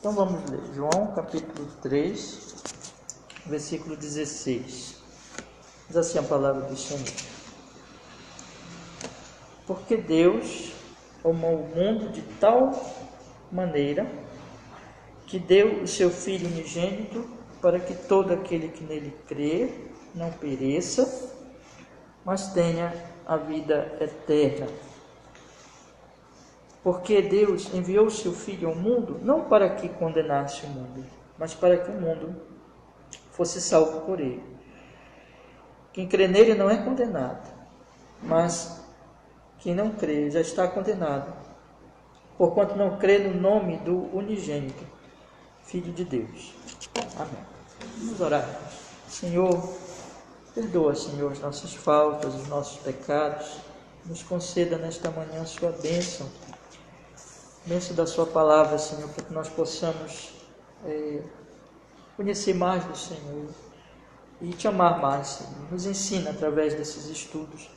Então vamos ler João capítulo 3, versículo 16. Diz assim a palavra do Senhor: Porque Deus amou o mundo de tal maneira que deu o seu Filho unigênito, para que todo aquele que nele crê não pereça, mas tenha a vida eterna. Porque Deus enviou o seu Filho ao mundo, não para que condenasse o mundo, mas para que o mundo fosse salvo por ele. Quem crê nele não é condenado, mas quem não crê já está condenado, porquanto não crê no nome do unigênito, Filho de Deus. Amém. Vamos orar. Senhor, perdoa, Senhor, as nossas faltas, os nossos pecados. Nos conceda nesta manhã a sua bênção. Bênção da sua palavra, Senhor, para que nós possamos conhecer mais do Senhor e te amar mais, Senhor. Nos ensina através desses estudos.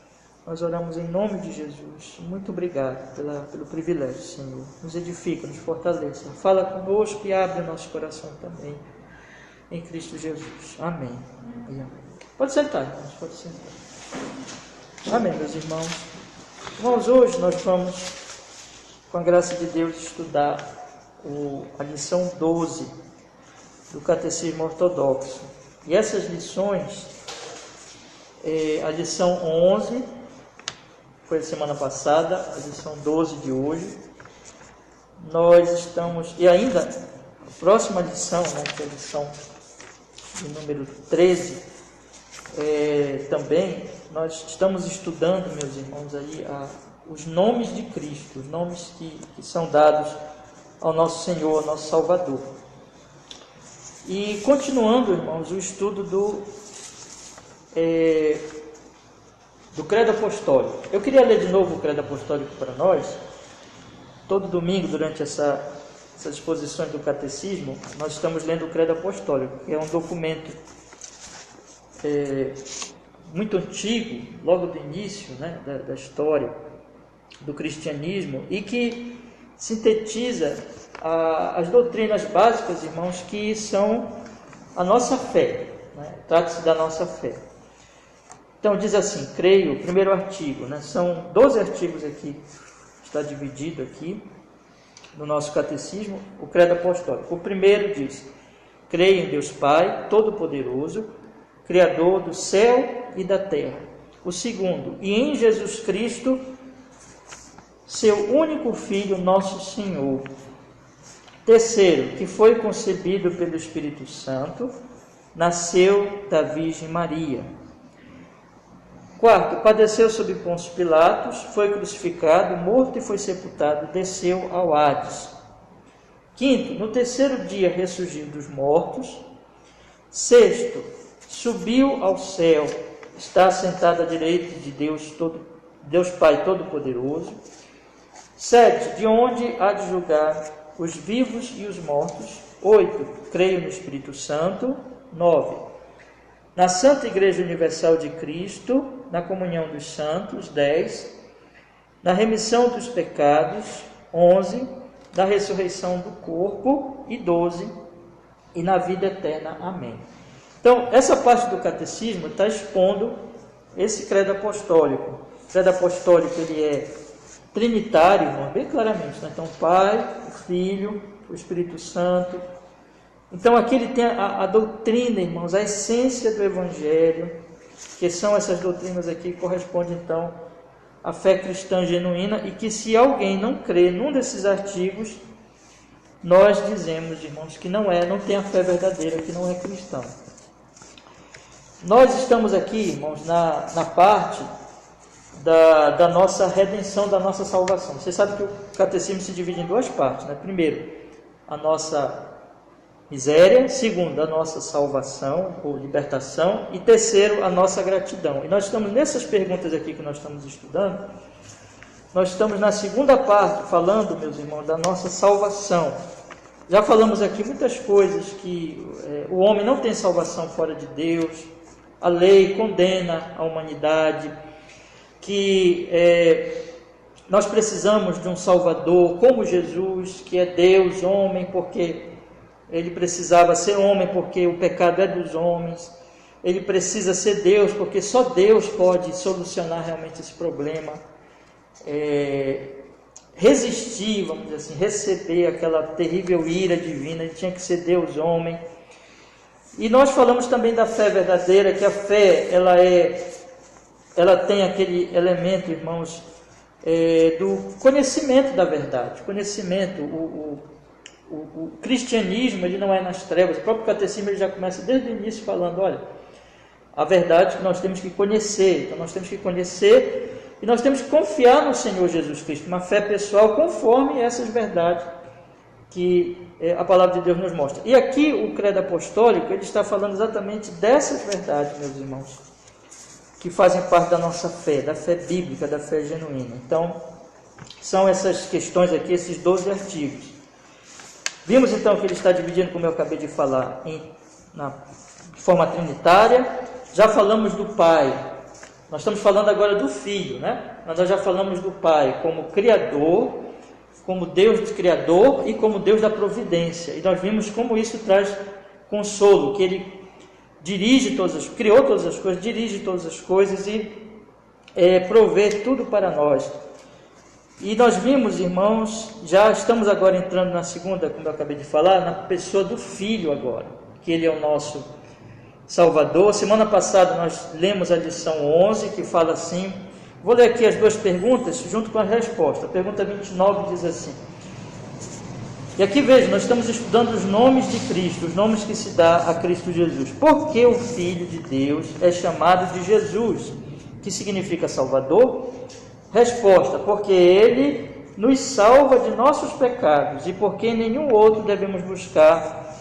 Nós oramos em nome de Jesus. Muito obrigado pelo privilégio, Senhor. Nos edifica, nos fortaleça. Fala conosco e abre o nosso coração também. Em Cristo Jesus. Amém. Amém. Pode sentar, irmãos. Pode sentar. Amém, meus irmãos. Irmãos, hoje nós vamos, com a graça de Deus, estudar a lição 12 do Catecismo Ortodoxo. E essas lições, a lição 11 foi a semana passada, a lição 12 de hoje. Nós estamos, e ainda a próxima lição, que é a lição de número 13, também nós estamos estudando, meus irmãos, aí os nomes de Cristo, os nomes que são dados ao nosso Senhor, ao nosso Salvador. E continuando, irmãos, o estudo do Credo Apostólico. Eu queria ler de novo o Credo Apostólico para nós. Todo domingo, durante essas exposições do Catecismo, nós estamos lendo o Credo Apostólico, que é um documento muito antigo, logo do início, da história do cristianismo, e que sintetiza as doutrinas básicas, irmãos, que são a nossa fé, trata-se da nossa fé. Então diz assim, creio, primeiro artigo, são 12 artigos aqui, está dividido aqui no nosso catecismo, o Credo Apostólico. O primeiro diz, creio em Deus Pai, Todo-Poderoso, Criador do céu e da terra. O segundo, e em Jesus Cristo, seu único Filho, nosso Senhor. Terceiro, que foi concebido pelo Espírito Santo, nasceu da Virgem Maria. Quarto, padeceu sob Pôncio Pilatos, foi crucificado, morto e foi sepultado, desceu ao Hades. Quinto, no terceiro dia ressurgiu dos mortos. Sexto, subiu ao céu, está assentado à direita de Deus Pai Todo-Poderoso. Sete, de onde há de julgar os vivos e os mortos. 8, creio no Espírito Santo. 9, na Santa Igreja Universal de Cristo, na comunhão dos santos. 10, na remissão dos pecados. 11, na ressurreição do corpo. E 12, e na vida eterna. Amém. Então, essa parte do catecismo está expondo esse credo apostólico. O credo apostólico ele é trinitário, irmão, bem claramente. Então, Pai, o Filho, o Espírito Santo. Então, aqui ele tem a doutrina, irmãos, a essência do Evangelho, que são essas doutrinas aqui que correspondem, então, à fé cristã genuína, e que se alguém não crê num desses artigos, nós dizemos, irmãos, que não tem a fé verdadeira, que não é cristão. Nós estamos aqui, irmãos, na parte da nossa redenção, da nossa salvação. Você sabe que o catecismo se divide em duas partes, Primeiro, a nossa miséria. Segundo, a nossa salvação ou libertação. E terceiro, a nossa gratidão. E nós estamos nessas perguntas aqui que nós estamos estudando. Nós estamos na segunda parte, falando, meus irmãos, da nossa salvação. Já falamos aqui muitas coisas, que o homem não tem salvação fora de Deus, a lei condena a humanidade, que nós precisamos de um Salvador como Jesus, que é Deus, homem, porque ele precisava ser homem porque o pecado é dos homens, ele precisa ser Deus porque só Deus pode solucionar realmente esse problema, resistir, vamos dizer assim, receber aquela terrível ira divina, ele tinha que ser Deus homem. E nós falamos também da fé verdadeira, que a fé ela tem aquele elemento, irmãos, do conhecimento da verdade, conhecimento. O cristianismo, ele não é nas trevas. O próprio catecismo ele já começa desde o início falando, olha, a verdade que nós temos que conhecer. Então nós temos que conhecer e nós temos que confiar no Senhor Jesus Cristo, uma fé pessoal conforme essas verdades que a palavra de Deus nos mostra. E aqui o credo apostólico, ele está falando exatamente dessas verdades, meus irmãos, que fazem parte da nossa fé, da fé bíblica, da fé genuína. Então, são essas questões aqui, esses 12 artigos. Vimos então que ele está dividindo, como eu acabei de falar, de forma trinitária. Já falamos do Pai, nós estamos falando agora do Filho, né? Nós já falamos do Pai como Criador, como Deus Criador e como Deus da providência. E nós vimos como isso traz consolo, que Ele dirige criou todas as coisas, dirige todas as coisas e provê tudo para nós. E nós vimos, irmãos, já estamos agora entrando na segunda, como eu acabei de falar, na pessoa do Filho agora, que Ele é o nosso Salvador. Semana passada nós lemos a lição 11, que fala assim, vou ler aqui as duas perguntas junto com a resposta. A pergunta 29 diz assim, e aqui veja, nós estamos estudando os nomes de Cristo, os nomes que se dá a Cristo Jesus. Por que o Filho de Deus é chamado de Jesus, que significa Salvador? Resposta, porque Ele nos salva de nossos pecados e porque em nenhum outro devemos buscar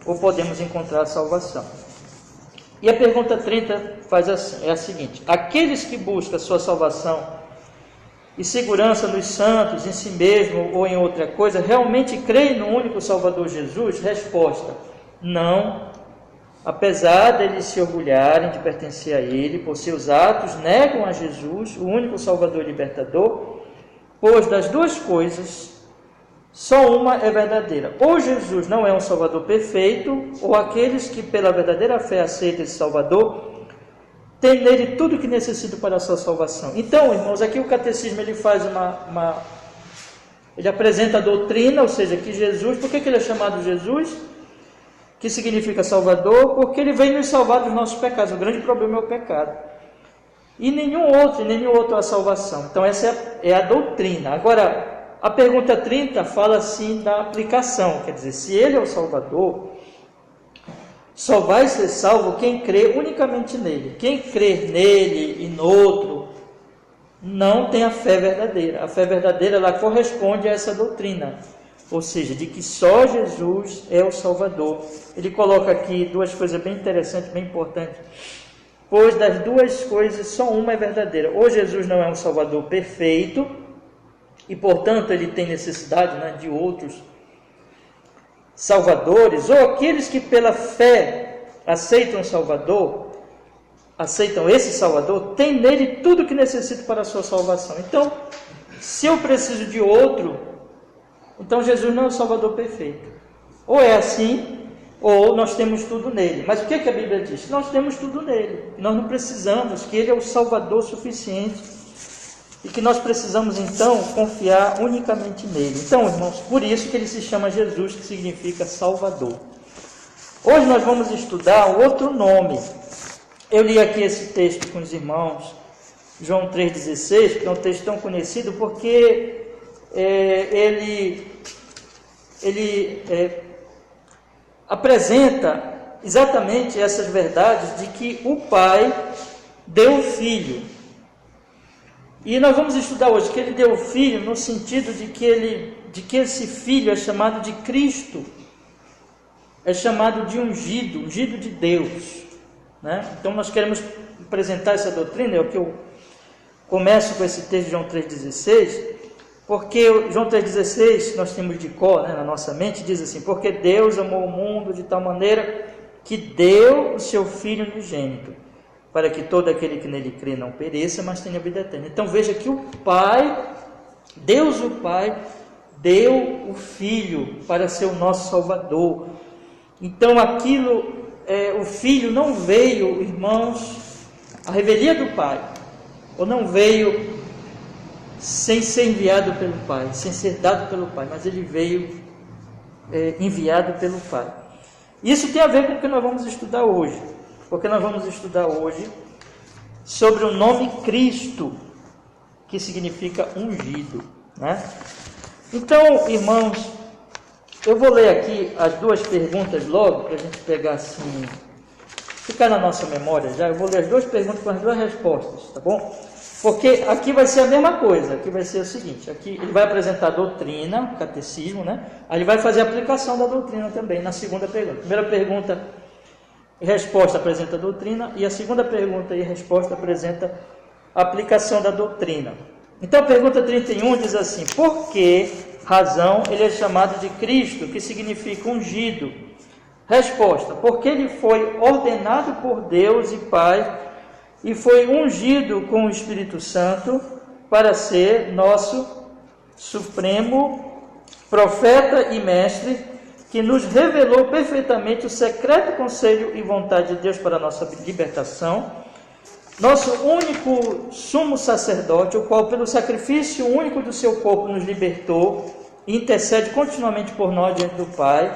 ou podemos encontrar salvação. E a pergunta 30 faz assim, é a seguinte, aqueles que buscam sua salvação e segurança nos santos, em si mesmo ou em outra coisa, realmente creem no único Salvador Jesus? Resposta, não. Apesar deles se orgulharem de pertencer a Ele, por seus atos negam a Jesus, o único Salvador e Libertador, pois das duas coisas, só uma é verdadeira. Ou Jesus não é um Salvador perfeito, ou aqueles que pela verdadeira fé aceitam esse Salvador, têm nele tudo o que necessitam para a sua salvação. Então, irmãos, aqui o catecismo ele faz ele apresenta a doutrina, ou seja, que Jesus, por que ele é chamado Jesus? Que significa Salvador, porque Ele vem nos salvar dos nossos pecados. O grande problema é o pecado. E nenhum outro a salvação. Então essa é a doutrina. Agora, a pergunta 30 fala assim da aplicação. Quer dizer, se Ele é o Salvador, só vai ser salvo quem crê unicamente nele. Quem crer nele e no outro, não tem a fé verdadeira. A fé verdadeira, ela corresponde a essa doutrina. Ou seja, de que só Jesus é o Salvador. Ele coloca aqui duas coisas bem interessantes, bem importantes. Pois das duas coisas, só uma é verdadeira. Ou Jesus não é um Salvador perfeito, e portanto ele tem necessidade de outros salvadores, ou aqueles que pela fé aceitam o Salvador, aceitam esse Salvador, têm nele tudo o que necessita para a sua salvação. Então, se eu preciso de outro, então Jesus não é o Salvador perfeito. Ou é assim, ou nós temos tudo nele. Mas o que a Bíblia diz? Nós temos tudo nele. Nós não precisamos, que Ele é o Salvador suficiente. E que nós precisamos então confiar unicamente nele. Então, irmãos, por isso que ele se chama Jesus, que significa Salvador. Hoje nós vamos estudar outro nome. Eu li aqui esse texto com os irmãos, João 3,16, que é um texto tão conhecido porque ele apresenta exatamente essas verdades de que o Pai deu o Filho. E nós vamos estudar hoje que Ele deu o Filho no sentido de que esse Filho é chamado de Cristo, é chamado de ungido de Deus, né? Então nós queremos apresentar essa doutrina, é o que eu começo com esse texto de João 3,16, porque João 3,16, nós temos de cor, na nossa mente, diz assim, porque Deus amou o mundo de tal maneira que deu o seu Filho unigênito, para que todo aquele que nele crê não pereça, mas tenha vida eterna. Então veja que o Pai, Deus o Pai, deu o Filho para ser o nosso Salvador. Então aquilo, o filho não veio, irmãos, a revelia do pai, ou não veio sem ser enviado pelo pai, sem ser dado pelo pai, mas ele veio enviado pelo pai. Isso tem a ver com o que nós vamos estudar hoje, porque nós vamos estudar hoje sobre o nome Cristo, que significa ungido, né? Então, irmãos, eu vou ler aqui as duas perguntas logo, para a gente pegar assim, ficar na nossa memória já. Eu vou ler as duas perguntas com as duas respostas, tá bom? Porque aqui vai ser a mesma coisa, aqui vai ser o seguinte, aqui ele vai apresentar a doutrina, o catecismo, né? Aí ele vai fazer a aplicação da doutrina também, na segunda pergunta. Primeira pergunta e resposta apresenta a doutrina, e a segunda pergunta e resposta apresenta a aplicação da doutrina. Então a pergunta 31 diz assim: por que razão ele é chamado de Cristo, que significa ungido? Resposta: porque ele foi ordenado por Deus e Pai e foi ungido com o Espírito Santo para ser nosso supremo profeta e mestre, que nos revelou perfeitamente o secreto conselho e vontade de Deus para a nossa libertação, nosso único sumo sacerdote, o qual pelo sacrifício único do seu corpo nos libertou e intercede continuamente por nós diante do Pai,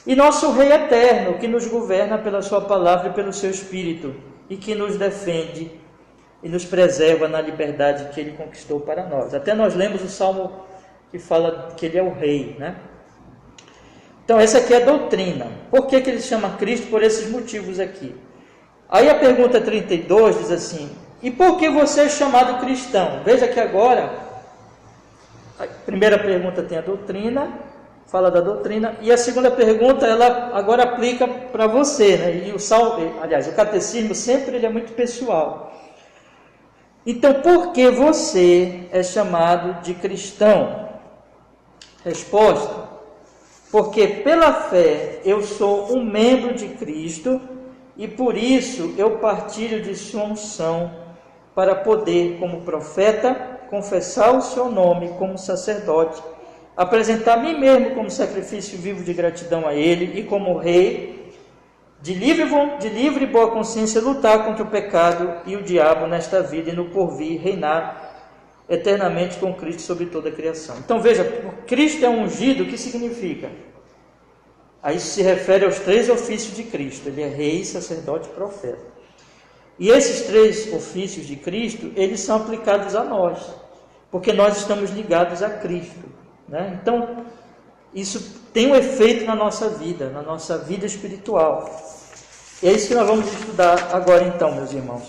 e nosso Rei eterno, que nos governa pela sua palavra e pelo seu Espírito, e que nos defende e nos preserva na liberdade que ele conquistou para nós. Até nós lemos o Salmo que fala que ele é o Rei, né? Então essa aqui é a doutrina. Por que ele chama Cristo? Por esses motivos aqui. Aí a pergunta 32 diz assim: e por que você é chamado cristão? Veja que agora, a primeira pergunta tem a doutrina, fala da doutrina, e a segunda pergunta ela agora aplica para você, né? E o catecismo sempre ele é muito pessoal. Então, por que você é chamado de cristão? Resposta: porque pela fé eu sou um membro de Cristo e por isso eu partilho de sua unção para poder, como profeta, confessar o seu nome como sacerdote, apresentar a mim mesmo como sacrifício vivo de gratidão a Ele e como Rei, de livre e boa consciência, lutar contra o pecado e o diabo nesta vida e no porvir, reinar eternamente com Cristo sobre toda a criação. Então veja, Cristo é ungido, o que significa? Aí se refere aos três ofícios de Cristo. Ele é Rei, sacerdote e profeta. E esses três ofícios de Cristo, eles são aplicados a nós, porque nós estamos ligados a Cristo, né? Então, isso tem um efeito na nossa vida espiritual. E é isso que nós vamos estudar agora então, meus irmãos.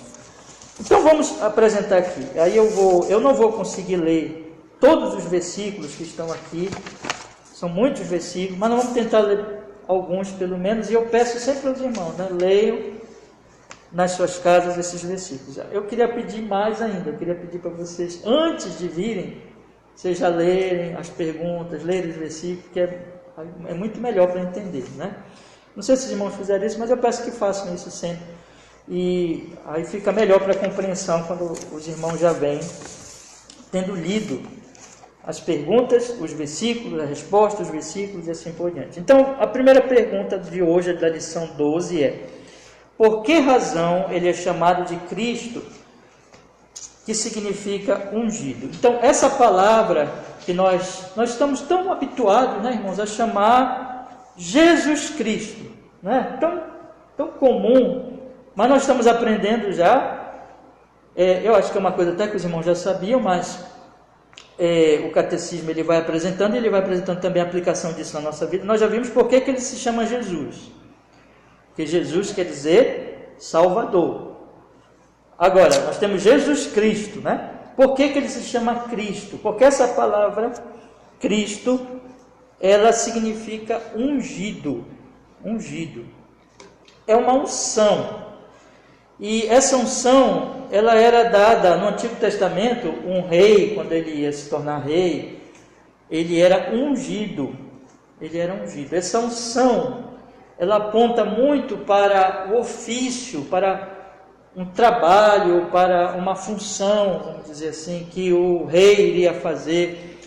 Então vamos apresentar aqui. Aí eu não vou conseguir ler todos os versículos que estão aqui, são muitos versículos, mas nós vamos tentar ler alguns pelo menos, e eu peço sempre aos irmãos, né? Leiam nas suas casas esses versículos. Eu queria pedir mais ainda, eu queria pedir para vocês, antes de virem, vocês já lerem as perguntas, lerem os versículos, que é muito melhor para entender, né? Não sei se os irmãos fizeram isso, mas eu peço que façam isso sempre. E aí fica melhor para a compreensão quando os irmãos já vêm tendo lido as perguntas, os versículos, a resposta, os versículos e assim por diante. Então, a primeira pergunta de hoje, da lição 12, é: por que razão ele é chamado de Cristo, que significa ungido? Então, essa palavra que nós estamos tão habituados, né, irmãos, a chamar Jesus Cristo, né? Tão comum, mas nós estamos aprendendo já. Eu acho que é uma coisa até que os irmãos já sabiam, mas o catecismo ele vai apresentando, e ele vai apresentando também a aplicação disso na nossa vida. Nós já vimos por que ele se chama Jesus, porque Jesus quer dizer Salvador. Agora, nós temos Jesus Cristo, né? Por que ele se chama Cristo? Porque essa palavra Cristo, ela significa ungido. Ungido é uma unção, e essa unção ela era dada no Antigo Testamento. Um rei, quando ele ia se tornar rei, ele era ungido. Essa unção ela aponta muito para o ofício, para um trabalho, para uma função, vamos dizer assim, que o rei iria fazer.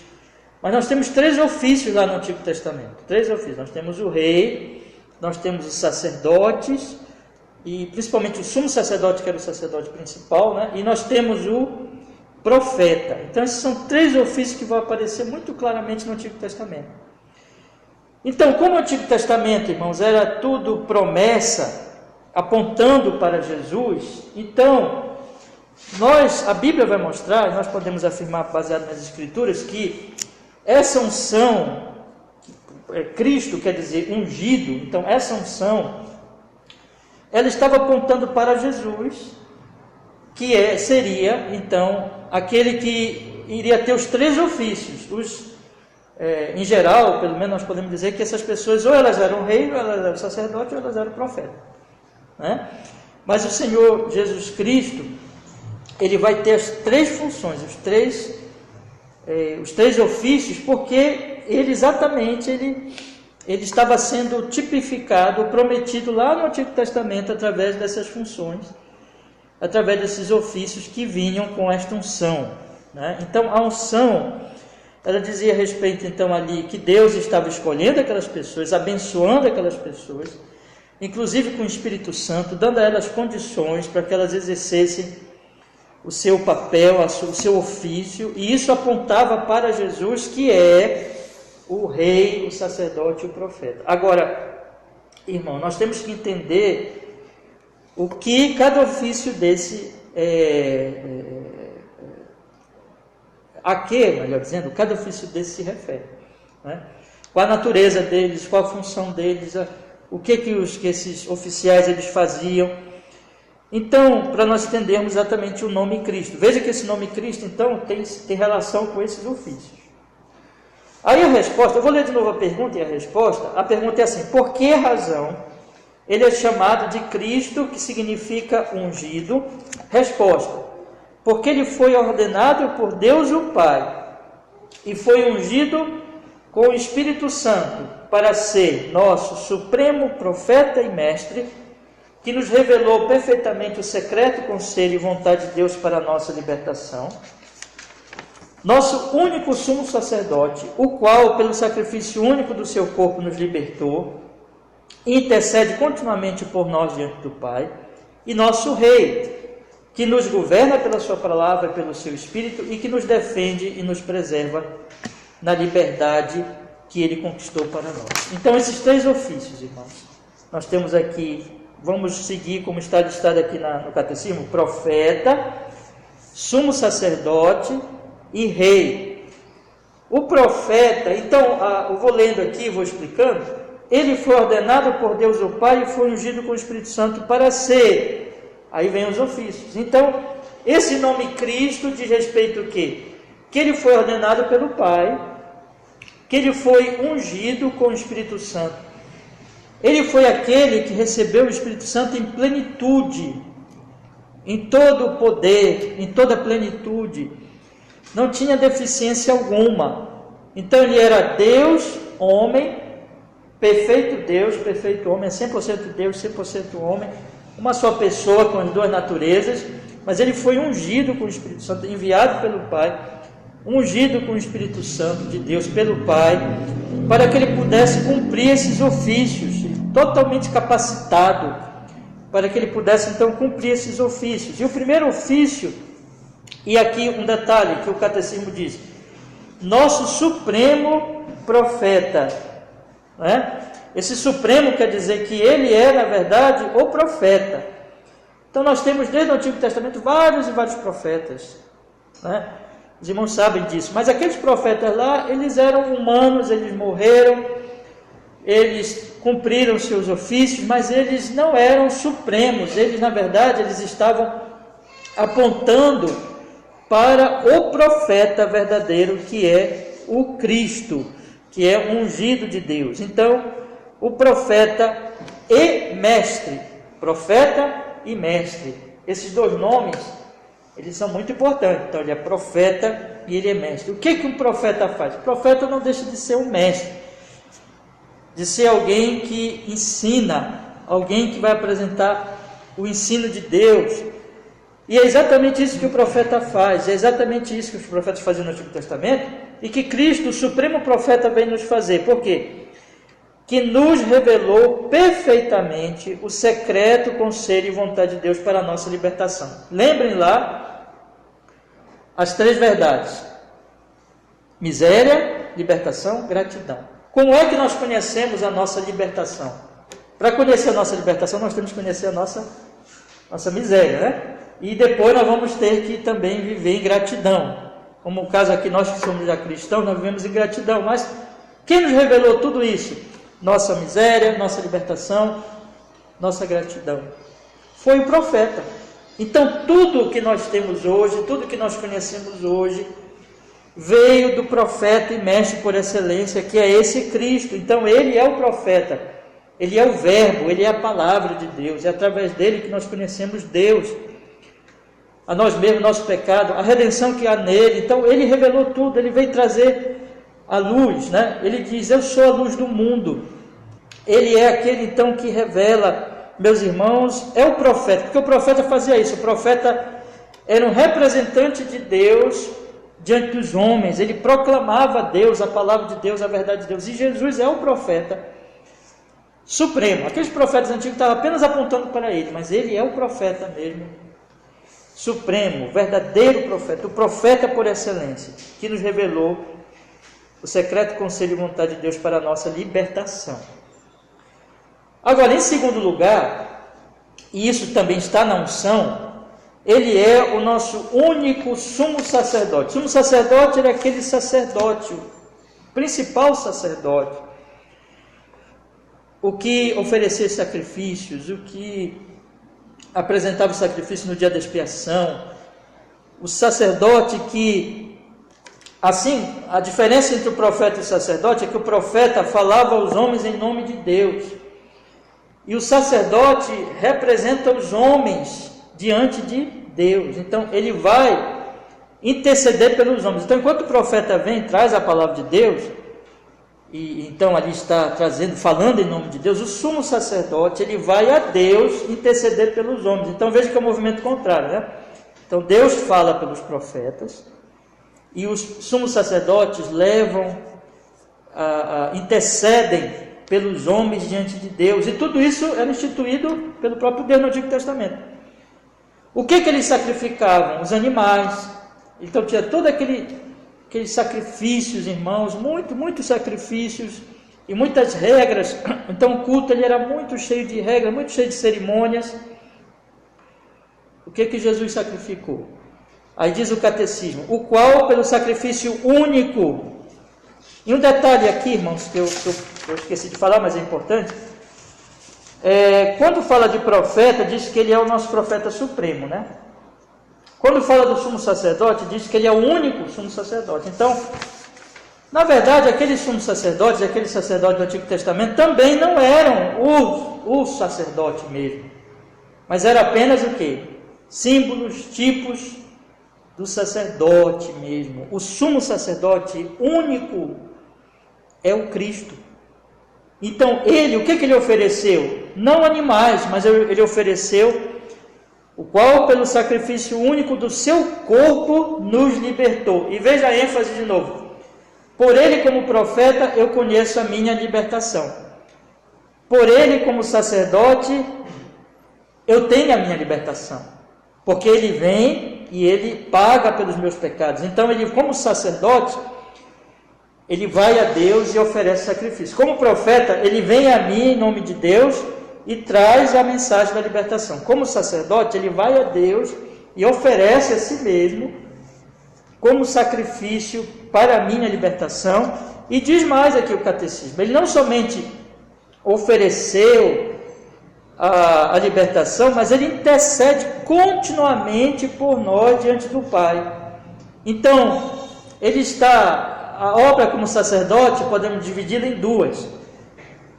Mas nós temos três ofícios lá no Antigo Testamento. Três ofícios. Nós temos o rei, nós temos os sacerdotes, e principalmente o sumo sacerdote, que era o sacerdote principal, né? E nós temos o profeta. Então esses são 3 ofícios que vão aparecer muito claramente no Antigo Testamento. Então, como o Antigo Testamento, irmãos, era tudo promessa, apontando para Jesus, então a Bíblia vai mostrar, e nós podemos afirmar baseado nas Escrituras, que essa unção, Cristo quer dizer ungido, então essa unção, ela estava apontando para Jesus, que seria, então, aquele que iria ter os 3 ofícios. Em geral, pelo menos nós podemos dizer que essas pessoas, ou elas eram rei, ou elas eram sacerdote, ou elas eram profeta, né? Mas o Senhor Jesus Cristo, ele vai ter as 3 funções, os três ofícios, porque ele estava sendo tipificado, prometido lá no Antigo Testamento, através dessas funções, através desses ofícios que vinham com esta unção, né? Então a unção, ela dizia a respeito então ali que Deus estava escolhendo aquelas pessoas, abençoando aquelas pessoas, inclusive com o Espírito Santo, dando a elas condições para que elas exercessem o seu papel, o seu ofício, e isso apontava para Jesus, que é o rei, o sacerdote e o profeta. Agora, irmão, nós temos que entender o que cada ofício desse melhor dizendo, cada ofício desse se refere, né? Qual a natureza deles, qual a função deles, o que esses oficiais eles faziam. Então, para nós entendermos exatamente o nome Cristo, veja que esse nome Cristo, então, tem relação com esses ofícios. Aí a resposta, eu vou ler de novo a pergunta e a resposta. A pergunta é assim: por que razão ele é chamado de Cristo, que significa ungido? Resposta: porque ele foi ordenado por Deus o Pai e foi ungido com o Espírito Santo para ser nosso supremo profeta e mestre, que nos revelou perfeitamente o secreto conselho e vontade de Deus para a nossa libertação. Nosso único sumo sacerdote, o qual, pelo sacrifício único do seu corpo, nos libertou, intercede continuamente por nós diante do Pai. E nosso Rei, que nos governa pela sua palavra e pelo seu Espírito, e que nos defende e nos preserva na liberdade que ele conquistou para nós. Então, esses 3 ofícios, irmãos, nós temos aqui, vamos seguir como está listado aqui no Catecismo: profeta, sumo sacerdote e rei. O profeta, então, eu vou lendo aqui, vou explicando. Ele foi ordenado por Deus o Pai e foi ungido com o Espírito Santo para ser. Aí vem os ofícios. Então, esse nome Cristo diz respeito ao quê? Que ele foi ordenado pelo Pai, que ele foi ungido com o Espírito Santo. Ele foi aquele que recebeu o Espírito Santo em plenitude, em todo o poder, em toda a plenitude. Não tinha deficiência alguma. Então ele era Deus, homem, perfeito homem, 100% Deus, 100% homem, uma só pessoa com as 2 naturezas, mas ele foi ungido com o Espírito Santo, enviado pelo Pai, ungido com o Espírito Santo de Deus pelo Pai, para que ele pudesse cumprir esses ofícios, totalmente capacitado, para que ele pudesse então cumprir esses ofícios. E o primeiro ofício, e aqui um detalhe que o Catecismo diz: nosso supremo profeta, né? Esse supremo quer dizer que ele é, na verdade, o profeta. Então nós temos desde o Antigo Testamento vários e vários profetas, né? Os irmãos sabem disso, mas aqueles profetas lá, eles eram humanos, eles morreram, eles cumpriram seus ofícios, mas eles não eram supremos. Eles, na verdade, eles estavam apontando para o profeta verdadeiro, que é o Cristo, que é o ungido de Deus. Então, o profeta e mestre, profeta e mestre, esses 2 nomes, eles são muito importantes. Então, ele é profeta e ele é mestre. O que um profeta faz? O profeta não deixa de ser um mestre, de ser alguém que ensina, alguém que vai apresentar o ensino de Deus. E é exatamente isso que o profeta faz, é exatamente isso que os profetas faziam no Antigo Testamento, e que Cristo, o supremo profeta, vem nos fazer. Por quê? que nos revelou perfeitamente o secreto conselho e vontade de Deus para a nossa libertação. Lembrem lá as 3 verdades: miséria, libertação, gratidão. Como é que nós conhecemos a nossa libertação? Para conhecer a nossa libertação, nós temos que conhecer a nossa miséria, né? E depois nós vamos ter que também viver em gratidão. Como o caso aqui, nós que somos já cristãos, nós vivemos em gratidão. Mas quem nos revelou tudo isso? Nossa miséria, nossa libertação, nossa gratidão. Foi o profeta. Então, tudo que nós temos hoje, tudo que nós conhecemos hoje, veio do profeta e mestre por excelência, que é esse Cristo. Então, ele é o profeta, ele é o verbo, ele é a palavra de Deus. É através dele que nós conhecemos Deus, a nós mesmos, nosso pecado, a redenção que há nele. Então, ele revelou tudo, ele veio trazer a luz, né? Ele diz: eu sou a luz do mundo. Ele é aquele então que revela, meus irmãos, é o profeta, porque o profeta fazia isso. O profeta era um representante de Deus diante dos homens, ele proclamava a Deus, a palavra de Deus, a verdade de Deus. E Jesus é o profeta supremo. Aqueles profetas antigos estavam apenas apontando para ele, mas ele é o profeta mesmo, supremo, verdadeiro profeta, o profeta por excelência, que nos revelou o secreto conselho e vontade de Deus para a nossa libertação. Agora, em segundo lugar, e isso também está na unção, ele é o nosso único sumo sacerdote. Sumo sacerdote era aquele sacerdote, o principal sacerdote, o que oferecia sacrifícios, o que apresentava o sacrifício no dia da expiação, o sacerdote que, assim, a diferença entre o profeta e o sacerdote é que o profeta falava aos homens em nome de Deus, e o sacerdote representa os homens diante de Deus. Então, ele vai interceder pelos homens. Então, enquanto o profeta vem e traz a palavra de Deus, e então ali está trazendo, falando em nome de Deus, o sumo sacerdote, ele vai a Deus interceder pelos homens. Então, veja que é o movimento contrário, né? Então, Deus fala pelos profetas, e os sumos sacerdotes levam, intercedem pelos homens diante de Deus. E tudo isso era instituído pelo próprio Deus no Antigo Testamento. O que eles sacrificavam? Os animais. Então tinha todo aqueles sacrifícios, irmãos, muitos sacrifícios e muitas regras. Então o culto ele era muito cheio de regras, muito cheio de cerimônias. O que Jesus sacrificou? Aí diz o catecismo: o qual pelo sacrifício único. E um detalhe aqui, irmãos, que eu esqueci de falar, mas é importante. Quando fala de profeta, diz que ele é o nosso profeta supremo, né? Quando fala do sumo sacerdote, diz que ele é o único sumo sacerdote. Então, na verdade, aqueles sumos sacerdotes, aqueles sacerdotes do Antigo Testamento, também não eram o sacerdote mesmo, mas era apenas o quê? Símbolos, tipos do sacerdote mesmo. O sumo sacerdote único é o Cristo. Então, ele, o que ele ofereceu? Não animais, mas ele ofereceu o qual, pelo sacrifício único do seu corpo, nos libertou. E veja a ênfase de novo. Por ele, como profeta, eu conheço a minha libertação. Por ele, como sacerdote, eu tenho a minha libertação. Porque ele vem e ele paga pelos meus pecados. Então, ele, como sacerdote, ele vai a Deus e oferece sacrifício. Como profeta, ele vem a mim em nome de Deus e traz a mensagem da libertação. Como sacerdote, ele vai a Deus e oferece a si mesmo como sacrifício para a minha libertação. E diz mais aqui o catecismo: ele não somente ofereceu a libertação, mas ele intercede continuamente por nós diante do Pai. Então, ele está... A obra como sacerdote podemos dividi-la em duas.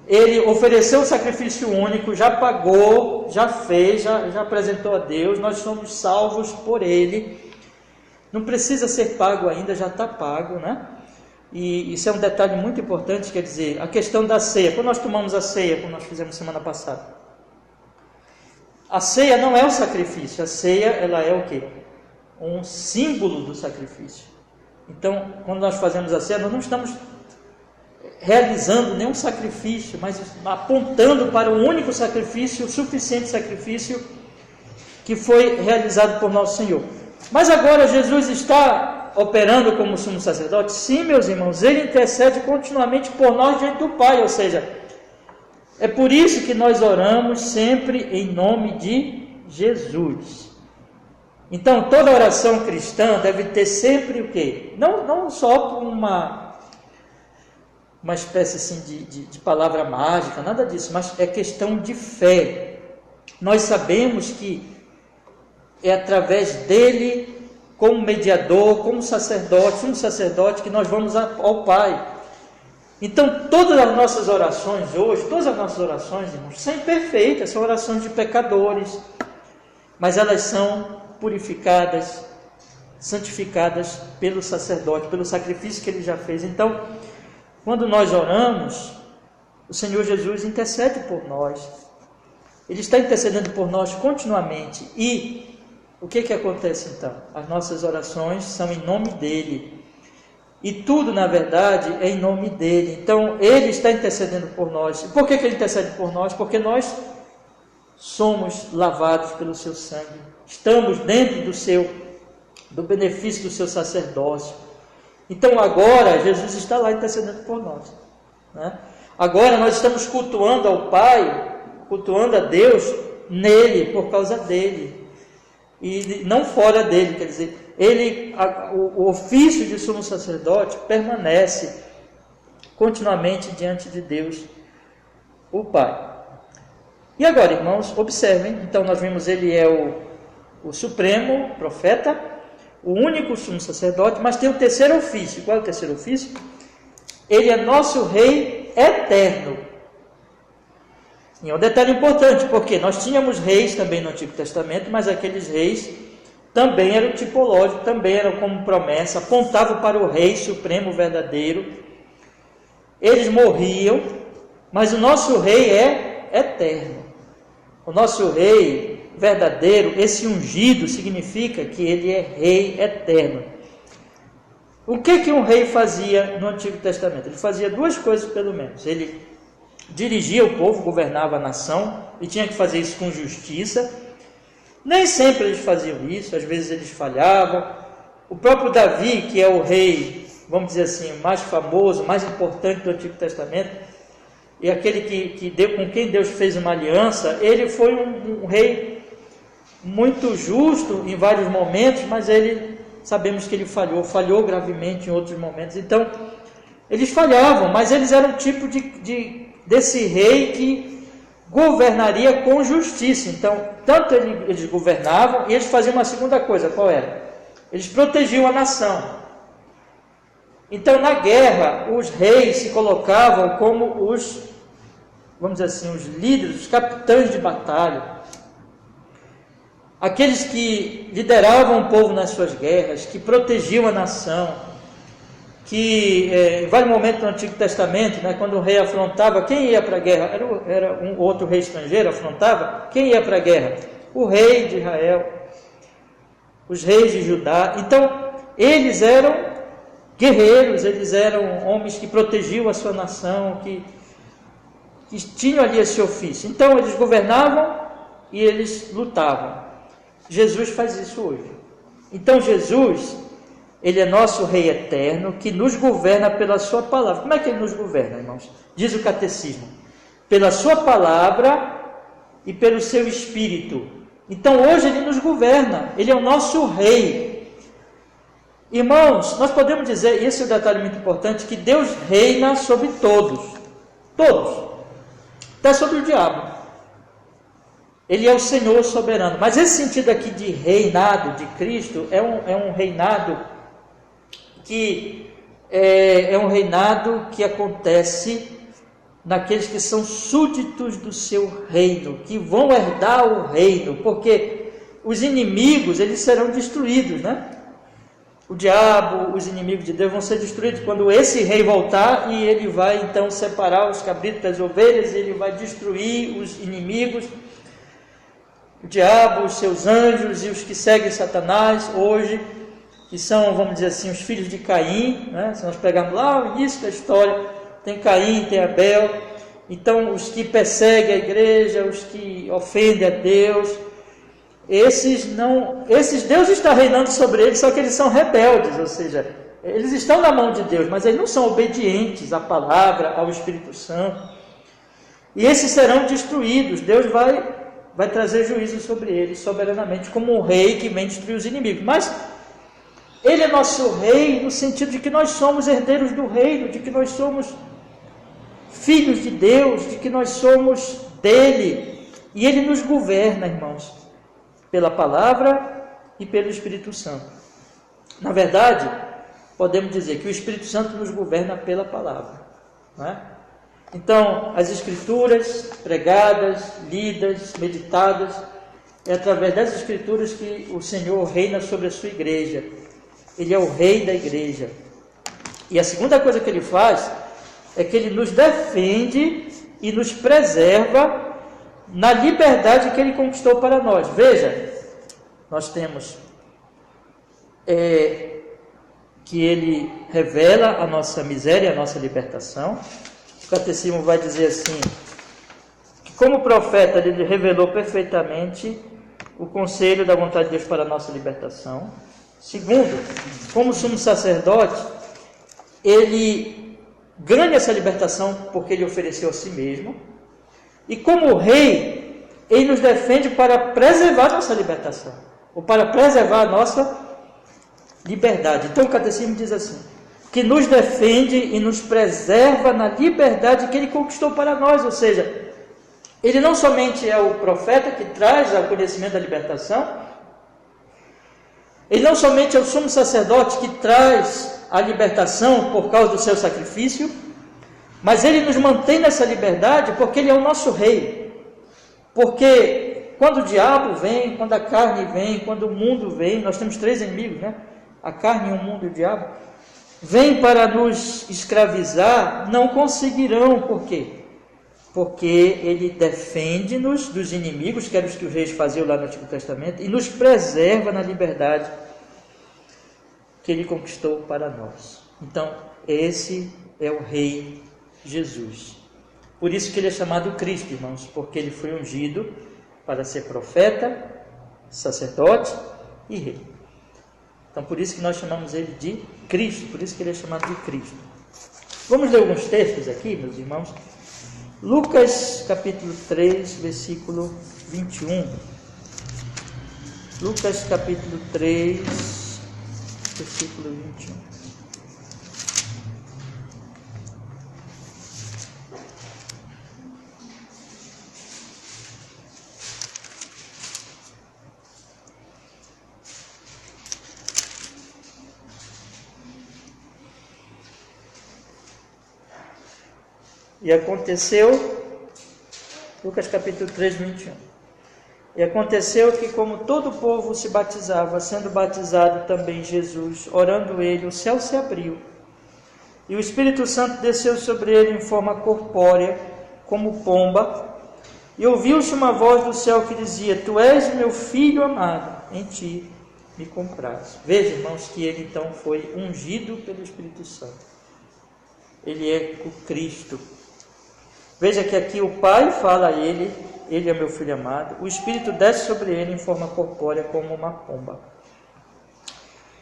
Ele ofereceu o sacrifício único, já pagou, já fez, já apresentou a Deus. Nós somos salvos por ele. Não precisa ser pago ainda, já está pago, né? E isso é um detalhe muito importante, quer dizer, a questão da ceia. Quando nós tomamos a ceia, como nós fizemos semana passada, a ceia não é o sacrifício. A ceia, ela é o quê? Um símbolo do sacrifício. Então, quando nós fazemos a ceia, nós não estamos realizando nenhum sacrifício, mas apontando para o único sacrifício, o suficiente sacrifício que foi realizado por nosso Senhor. Mas agora Jesus está operando como sumo sacerdote? Sim, meus irmãos, ele intercede continuamente por nós diante do Pai, ou seja, é por isso que nós oramos sempre em nome de Jesus. Então, toda oração cristã deve ter sempre o quê? Não só uma espécie assim de palavra mágica, nada disso, mas é questão de fé. Nós sabemos que é através dele, como mediador, como sacerdote, um sacerdote, que nós vamos ao Pai. Então, todas as nossas orações hoje, irmãos, são imperfeitas, são orações de pecadores, mas elas são purificadas, santificadas pelo sacerdote, pelo sacrifício que ele já fez. Então, quando nós oramos, o Senhor Jesus intercede por nós. Ele está intercedendo por nós continuamente. E o que acontece então? As nossas orações são em nome dele. E tudo, na verdade, é em nome dele. Então, ele está intercedendo por nós. E por que ele intercede por nós? Porque nós somos lavados pelo seu sangue. Estamos dentro do benefício do seu sacerdócio. Então, agora, Jesus está lá intercedendo por nós, né? Agora, nós estamos cultuando ao Pai, cultuando a Deus nele, por causa dele. E não fora dele, quer dizer, o ofício de sumo sacerdote permanece continuamente diante de Deus, o Pai. E agora, irmãos, observem, então nós vimos ele é o supremo profeta, o único sumo sacerdote, mas tem o terceiro ofício. Qual é o terceiro ofício? Ele é nosso rei eterno. E é um detalhe importante, porque nós tínhamos reis também no Antigo Testamento, mas aqueles reis também eram tipológicos, também eram como promessa, apontavam para o rei supremo verdadeiro. Eles morriam, mas o nosso rei é eterno. O nosso rei verdadeiro, esse ungido, significa que ele é rei eterno. O que um rei fazia no Antigo Testamento? Ele fazia duas coisas, pelo menos. Ele dirigia o povo, governava a nação, e tinha que fazer isso com justiça. Nem sempre eles faziam isso, às vezes eles falhavam. O próprio Davi, que é o rei, vamos dizer assim, mais famoso, mais importante do Antigo Testamento, e aquele com quem Deus fez uma aliança, ele foi um rei muito justo em vários momentos, mas sabemos que ele falhou gravemente em outros momentos. Então, eles falhavam, mas eles eram um tipo desse rei que governaria com justiça. Então, tanto eles governavam, e eles faziam uma segunda coisa, qual era? Eles protegiam a nação. Então, na guerra, os reis se colocavam como vamos dizer assim, os líderes, os capitães de batalha, aqueles que lideravam o povo nas suas guerras, que protegiam a nação, que em vários momentos no Antigo Testamento, né, quando o rei afrontava, quem ia para a guerra? Era um outro rei estrangeiro, afrontava, quem ia para a guerra? O rei de Israel, os reis de Judá. Então, eles eram guerreiros, eles eram homens que protegiam a sua nação, que tinham ali esse ofício. Então, eles governavam e eles lutavam. Jesus faz isso hoje. Então, Jesus, ele é nosso rei eterno, que nos governa pela sua palavra. Como é que ele nos governa, irmãos? Diz o catecismo: pela sua palavra e pelo seu espírito. Então, hoje ele nos governa, ele é o nosso rei. Irmãos, nós podemos dizer, e esse é um detalhe muito importante, que Deus reina sobre todos, até sobre o diabo. Ele é o Senhor soberano. Mas esse sentido aqui de reinado de Cristo é um reinado que acontece naqueles que são súditos do seu reino, que vão herdar o reino, porque os inimigos, eles serão destruídos, né? O diabo, os inimigos de Deus vão ser destruídos quando esse rei voltar, e ele vai então separar os cabritos das ovelhas, e ele vai destruir os inimigos, o diabo, os seus anjos e os que seguem Satanás hoje, que são, vamos dizer assim, os filhos de Caim, né? Se nós pegarmos lá o início da história, tem Caim, tem Abel. Então, os que perseguem a igreja, os que ofendem a Deus, esses Deus está reinando sobre eles, só que eles são rebeldes, ou seja, eles estão na mão de Deus, mas eles não são obedientes à palavra, ao Espírito Santo. E esses serão destruídos. Deus vai trazer juízo sobre eles soberanamente, como um rei que vem destruir os inimigos. Mas Ele é nosso rei no sentido de que nós somos herdeiros do reino, de que nós somos filhos de Deus, de que nós somos dele. E Ele nos governa, irmãos, pela palavra e pelo Espírito Santo. Na verdade, podemos dizer que o Espírito Santo nos governa pela palavra, não é? Então, as Escrituras pregadas, lidas, meditadas, é através das Escrituras que o Senhor reina sobre a sua igreja. Ele é o rei da igreja. E a segunda coisa que Ele faz é que Ele nos defende e nos preserva na liberdade que Ele conquistou para nós. Veja, nós temos que Ele revela a nossa miséria, a nossa libertação. O Catecismo vai dizer assim, que como profeta Ele revelou perfeitamente o conselho da vontade de Deus para a nossa libertação. Segundo, como sumo sacerdote, Ele ganha essa libertação porque Ele ofereceu a si mesmo. E como rei, Ele nos defende para preservar a nossa libertação, ou para preservar a nossa liberdade. Então o Catecismo diz assim, que nos defende e nos preserva na liberdade que Ele conquistou para nós, ou seja, Ele não somente é o profeta que traz o conhecimento da libertação, Ele não somente é o sumo sacerdote que traz a libertação por causa do seu sacrifício, mas Ele nos mantém nessa liberdade porque Ele é o nosso rei. Porque quando o diabo vem, quando a carne vem, quando o mundo vem, nós temos três inimigos, né? A carne, o mundo e o diabo, vem para nos escravizar, não conseguirão. Por quê? Porque Ele defende-nos dos inimigos, que eram os que os reis faziam lá no Antigo Testamento, e nos preserva na liberdade que Ele conquistou para nós. Então, esse é o Rei Jesus. Por isso que Ele é chamado Cristo, irmãos, porque Ele foi ungido para ser profeta, sacerdote e rei. Então, por isso que nós chamamos Ele de Cristo, por isso que Ele é chamado de Cristo. Vamos ler alguns textos aqui, meus irmãos. Lucas capítulo 3, versículo 21. Lucas capítulo 3, versículo 21. E aconteceu, Lucas capítulo 3, 21. E aconteceu que, como todo o povo se batizava, sendo batizado também Jesus, orando ele, o céu se abriu, e o Espírito Santo desceu sobre ele em forma corpórea, como pomba, e ouviu-se uma voz do céu que dizia: Tu és meu filho amado, em ti me comprazo. Veja, irmãos, que ele então foi ungido pelo Espírito Santo. Ele é o Cristo. Veja que aqui o Pai fala a ele é meu filho amado, o Espírito desce sobre ele em forma corpórea como uma pomba.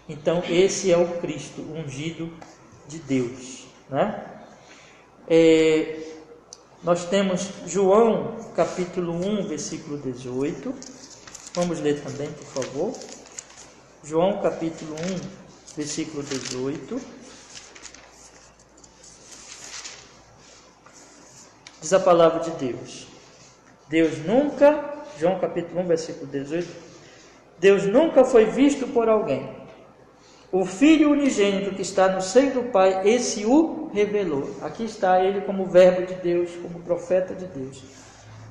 Então esse é o Cristo, ungido de Deus, né? Nós temos João capítulo 1, versículo 18, vamos ler também, por favor. João capítulo 1, versículo 18. Diz a palavra de Deus. João capítulo 1, versículo 18, Deus nunca foi visto por alguém. O Filho unigênito que está no seio do Pai, esse o revelou. Aqui está ele como verbo de Deus, como profeta de Deus.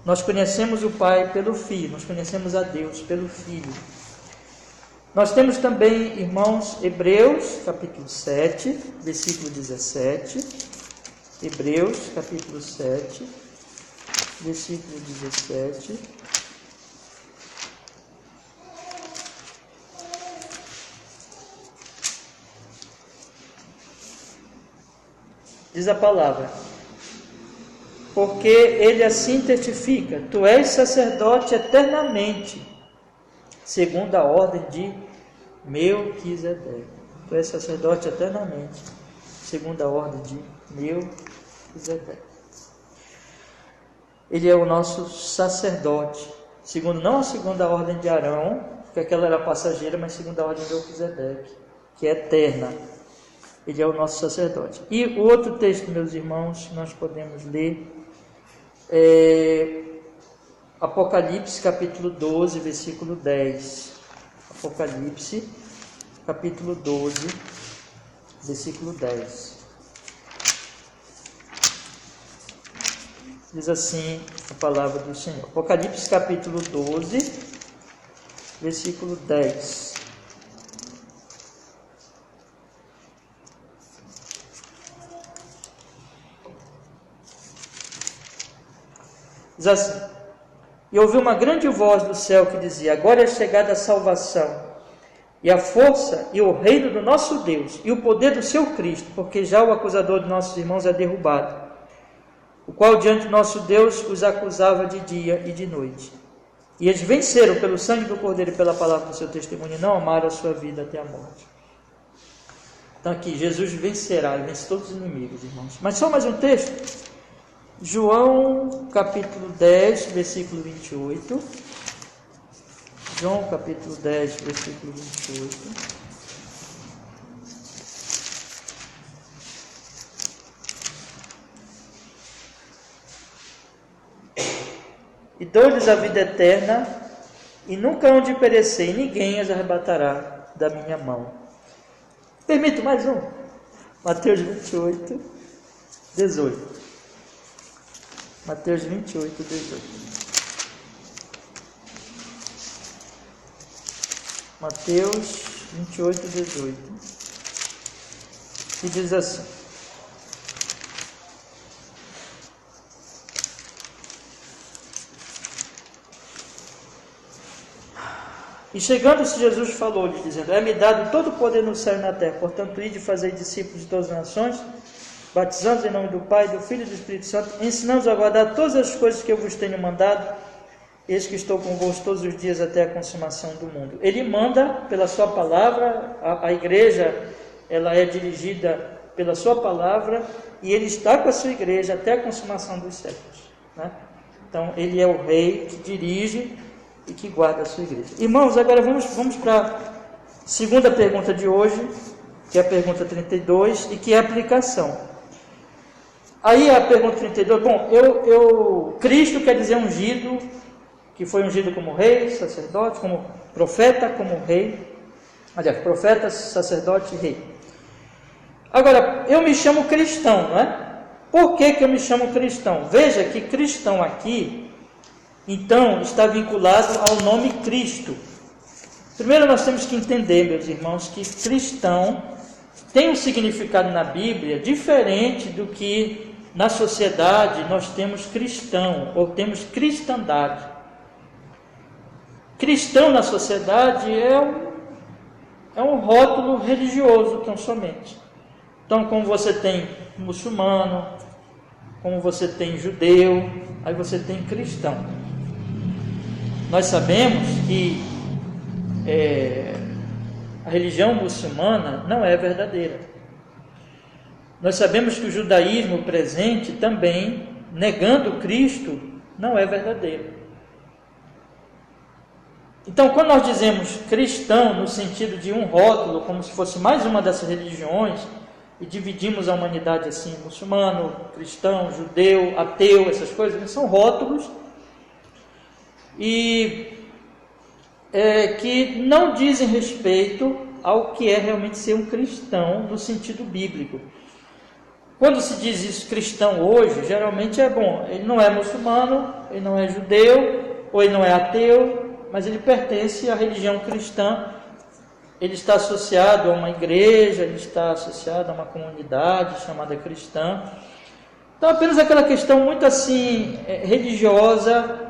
Nós conhecemos o Pai pelo Filho, nós conhecemos a Deus pelo Filho. Nós temos também, irmãos, Hebreus capítulo 7, versículo 17. Hebreus, capítulo 7, versículo 17. diz a palavra, porque ele assim testifica: tu és sacerdote eternamente, segundo a ordem de Melquisedeque. Tu és sacerdote eternamente, segundo a ordem de Melquisedeque. Ele é o nosso sacerdote, segundo, não a segunda ordem de Arão, porque aquela era passageira, mas segundo a ordem de Melquisedeque, que é eterna. Ele é o nosso sacerdote. E o outro texto, meus irmãos, nós podemos ler Apocalipse capítulo 12, versículo 10. Apocalipse capítulo 12, versículo 10. Diz assim a palavra do Senhor. Apocalipse capítulo 12, versículo 10. Diz assim: e ouvi uma grande voz do céu que dizia: agora é chegada a salvação, e a força e o reino do nosso Deus, e o poder do seu Cristo, porque já o acusador de nossos irmãos é derrubado, o qual diante do nosso Deus os acusava de dia e de noite. E eles venceram pelo sangue do Cordeiro e pela palavra do seu testemunho, e não amaram a sua vida até a morte. Então aqui, Jesus vencerá, e vence todos os inimigos, irmãos. Mas só mais um texto. João capítulo 10, versículo 28. João capítulo 10, versículo 28. E dou-lhes a vida eterna, e nunca hão de perecer, e ninguém as arrebatará da minha mão. Permito mais um. Mateus 28, 18. Mateus 28, 18. Mateus 28, 18. E diz assim: e chegando-se Jesus falou-lhe, dizendo: é-me dado todo o poder no céu e na terra, portanto ide fazer discípulos de todas as nações, batizando-os em nome do Pai, do Filho e do Espírito Santo, ensinando-os a guardar todas as coisas que eu vos tenho mandado. Eis que estou convosco todos os dias até a consumação do mundo. Ele manda pela sua palavra, a igreja ela é dirigida pela sua palavra, e ele está com a sua igreja até a consumação dos séculos, né? Então ele é o rei que dirige e que guarda a sua igreja. Irmãos, agora vamos para a segunda pergunta de hoje, que é a pergunta 32, e que é a aplicação. Aí a pergunta 32, Cristo quer dizer ungido, que foi ungido como rei, sacerdote, como profeta, como rei. Aliás, profeta, sacerdote e rei. Agora, eu me chamo cristão, não é? Por que eu me chamo cristão? Veja que cristão aqui, então, está vinculado ao nome Cristo. Primeiro nós temos que entender, meus irmãos, que cristão tem um significado na Bíblia diferente do que na sociedade nós temos cristão, ou temos cristandade. Cristão na sociedade é um rótulo religioso tão somente. Então, como você tem muçulmano, como você tem judeu, aí você tem cristão. Nós sabemos que a religião muçulmana não é verdadeira. Nós sabemos que o judaísmo presente também, negando Cristo, não é verdadeiro. Então, quando nós dizemos cristão no sentido de um rótulo, como se fosse mais uma dessas religiões, e dividimos a humanidade assim, muçulmano, cristão, judeu, ateu, essas coisas, são rótulos e que não dizem respeito ao que é realmente ser um cristão no sentido bíblico. Quando se diz isso cristão hoje, geralmente ele não é muçulmano, ele não é judeu, ou ele não é ateu, mas ele pertence à religião cristã, ele está associado a uma igreja, ele está associado a uma comunidade chamada cristã. Então, apenas aquela questão muito assim, religiosa,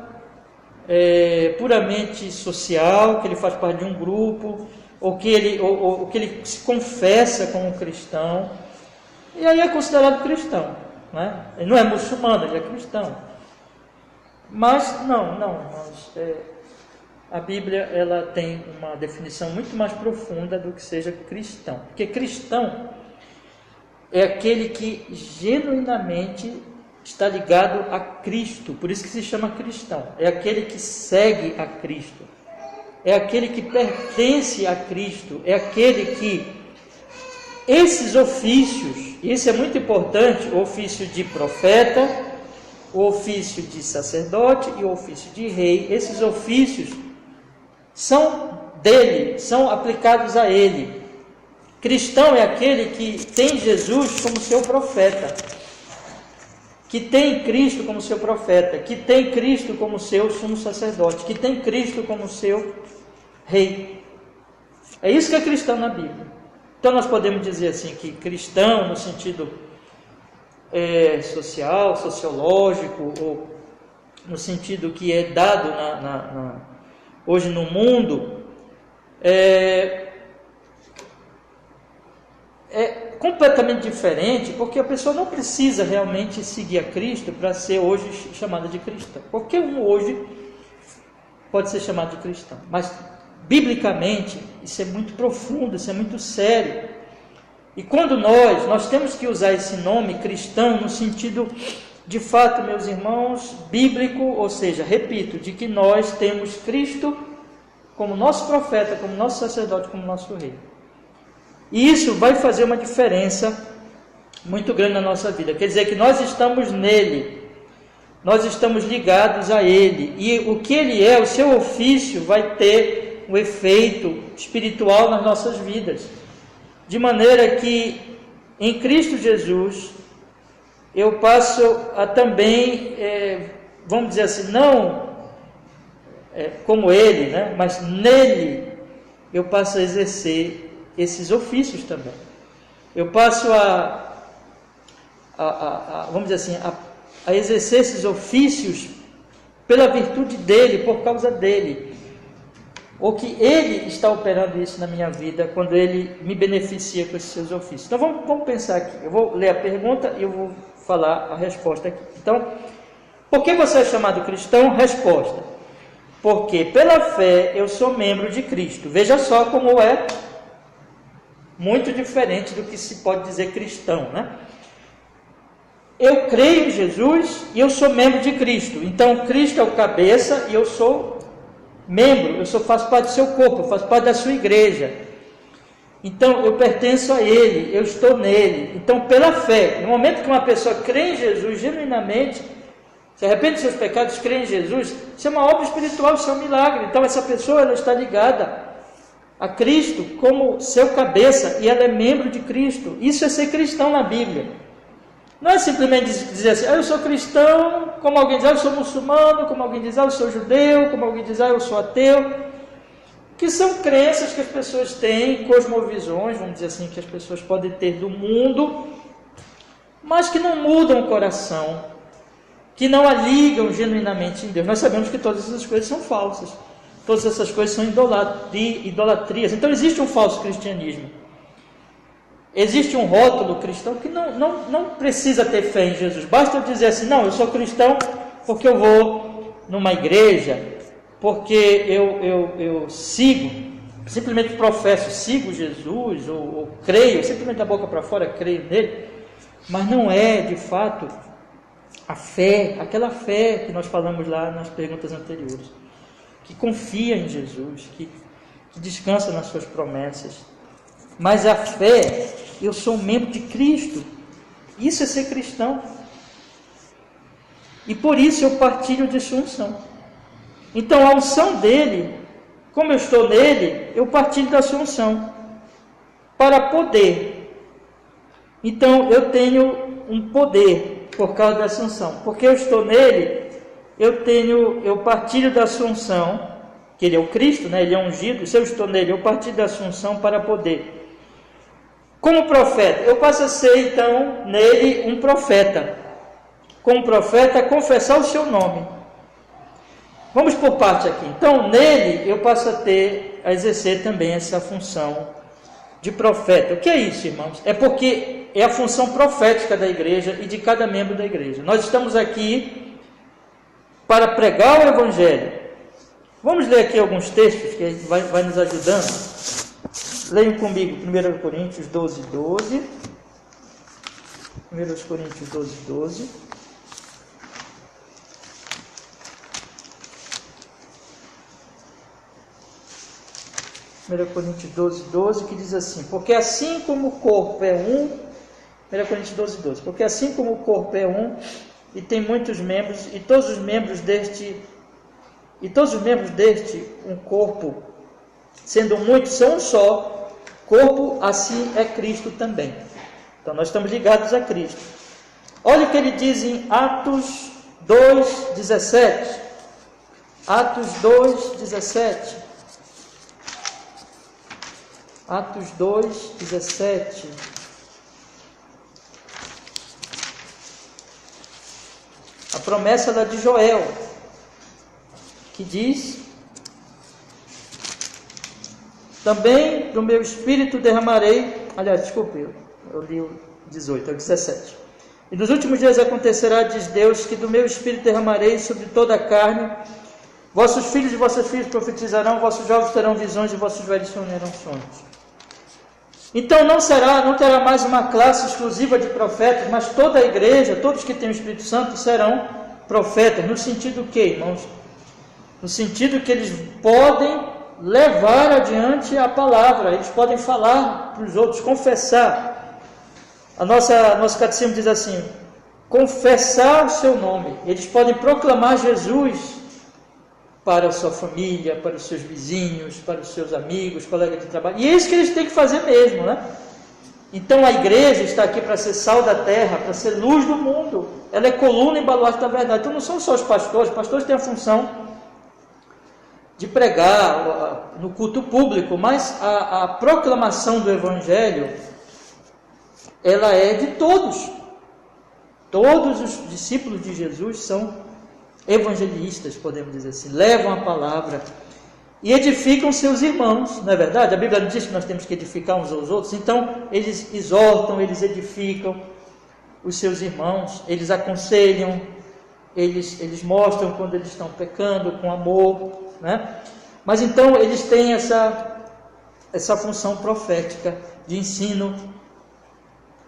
puramente social, que ele faz parte de um grupo, ou que ele se confessa como cristão. e aí é considerado cristão, né? Ele não é muçulmano, ele é cristão. Mas a Bíblia ela tem uma definição muito mais profunda do que seja cristão. Porque cristão é aquele que genuinamente está ligado a Cristo, por isso que se chama cristão. É aquele que segue a Cristo, é aquele que pertence a Cristo, é aquele que esses ofícios, e isso é muito importante, o ofício de profeta, o ofício de sacerdote e o ofício de rei, esses ofícios são dele, são aplicados a ele. Cristão é aquele que tem Jesus como seu profeta, que tem Cristo como seu profeta, que tem Cristo como seu sumo sacerdote, que tem Cristo como seu rei. É isso que é cristão na Bíblia. Então nós podemos dizer assim que cristão no sentido social, sociológico, ou no sentido que é dado hoje no mundo, é completamente diferente, porque a pessoa não precisa realmente seguir a Cristo para ser hoje chamada de cristão. Qualquer um hoje pode ser chamado de cristão, mas biblicamente isso é muito profundo, isso é muito sério. E quando nós temos que usar esse nome cristão no sentido, de fato, meus irmãos, bíblico, ou seja, repito, de que nós temos Cristo como nosso profeta, como nosso sacerdote, como nosso rei. E isso vai fazer uma diferença muito grande na nossa vida. Quer dizer que nós estamos nele, nós estamos ligados a ele, e o que ele é, o seu ofício vai ter um efeito espiritual nas nossas vidas. De maneira que em Cristo Jesus eu passo a também, vamos dizer assim, não como ele, né? Mas nele eu passo a exercer esses ofícios também. Eu passo vamos dizer assim, a exercer esses ofícios pela virtude dele, por causa dele. Ou que ele está operando isso na minha vida, quando ele me beneficia com esses seus ofícios. Então vamos pensar aqui. Eu vou ler a pergunta e eu vou falar a resposta aqui. Então, por que você é chamado cristão? Resposta: porque pela fé eu sou membro de Cristo. Veja só como é muito diferente do que se pode dizer cristão, né? Eu creio em Jesus e eu sou membro de Cristo. Então Cristo é o cabeça e eu sou membro, eu faço parte do seu corpo, eu faço parte da sua igreja. Então eu pertenço a ele, eu estou nele. Então pela fé, no momento que uma pessoa crê em Jesus genuinamente, se arrepende dos seus pecados, crê em Jesus, isso é uma obra espiritual, isso é um milagre. Então essa pessoa ela está ligada a Cristo como seu cabeça e ela é membro de Cristo. Isso é ser cristão na Bíblia. Não é simplesmente dizer assim, eu sou cristão, como alguém diz, eu sou muçulmano, como alguém diz, eu sou judeu, como alguém diz, eu sou ateu, que são crenças que as pessoas têm, cosmovisões, vamos dizer assim, que as pessoas podem ter do mundo, mas que não mudam o coração, que não a ligam genuinamente em Deus. Nós sabemos que todas essas coisas são falsas, todas essas coisas são idolatrias. Então existe um falso cristianismo. Existe um rótulo cristão que não precisa ter fé em Jesus. Basta eu dizer assim, não, eu sou cristão porque eu vou numa igreja, porque eu sigo, simplesmente professo, sigo Jesus, ou creio, simplesmente da boca para fora, creio nele, mas não é, de fato, a fé, aquela fé que nós falamos lá nas perguntas anteriores, que confia em Jesus, que descansa nas suas promessas. Mas a fé, eu sou um membro de Cristo. Isso é ser cristão. E por isso eu partilho de sua unção. Então a unção dele, como eu estou nele, eu partilho da sua unção. Para poder. Então eu tenho um poder por causa dessa unção. Porque eu estou nele, eu partilho da sua unção, que ele é o Cristo, né? Ele é ungido. Se eu estou nele, eu partilho da sua unção para poder. Como profeta, eu passo a ser então nele um profeta. Como profeta, confessar o seu nome. Vamos por parte aqui. Então nele eu passo a exercer também essa função de profeta. O que é isso, irmãos? É porque é a função profética da igreja e de cada membro da igreja. Nós estamos aqui para pregar o Evangelho. Vamos ler aqui alguns textos que vai nos ajudando. Leiam comigo 1 Coríntios 12, 12. 1 Coríntios 12, 12. Coríntios 12, 12, que diz assim: porque assim como o corpo é um, 1 Coríntios 12, 12, porque assim como o corpo é um, e tem muitos membros, e todos os membros deste, um corpo, sendo muitos, são um só, corpo, assim é Cristo também. Então nós estamos ligados a Cristo. Olha o que ele diz em Atos 2, 17. Atos 2, 17. Atos 2, 17. A promessa lá de Joel, que diz: também do meu espírito derramarei. Aliás, desculpe, eu li o 18, é o 17. E nos últimos dias acontecerá, diz Deus, que do meu espírito derramarei sobre toda a carne. Vossos filhos e vossas filhas profetizarão, vossos jovens terão visões e vossos velhos sonharão sonhos. Então não terá mais uma classe exclusiva de profetas, mas toda a igreja, todos que têm o Espírito Santo serão profetas. No sentido que, irmãos? No sentido que eles podem levar adiante a palavra, eles podem falar para os outros, confessar. Nosso catecismo diz assim: confessar o seu nome. Eles podem proclamar Jesus para a sua família, para os seus vizinhos, para os seus amigos, colegas de trabalho. E é isso que eles têm que fazer mesmo, né? Então a igreja está aqui para ser sal da terra, para ser luz do mundo. Ela é coluna e baluarte da verdade. Então não são só os pastores têm a função de pregar no culto público, mas a proclamação do Evangelho, ela é de todos. Todos os discípulos de Jesus são evangelistas, podemos dizer assim, levam a palavra e edificam seus irmãos, não é verdade? A Bíblia diz que nós temos que edificar uns aos outros, então eles exortam, eles edificam os seus irmãos, eles aconselham, eles mostram quando eles estão pecando com amor, né? Mas então eles têm essa função profética de ensino,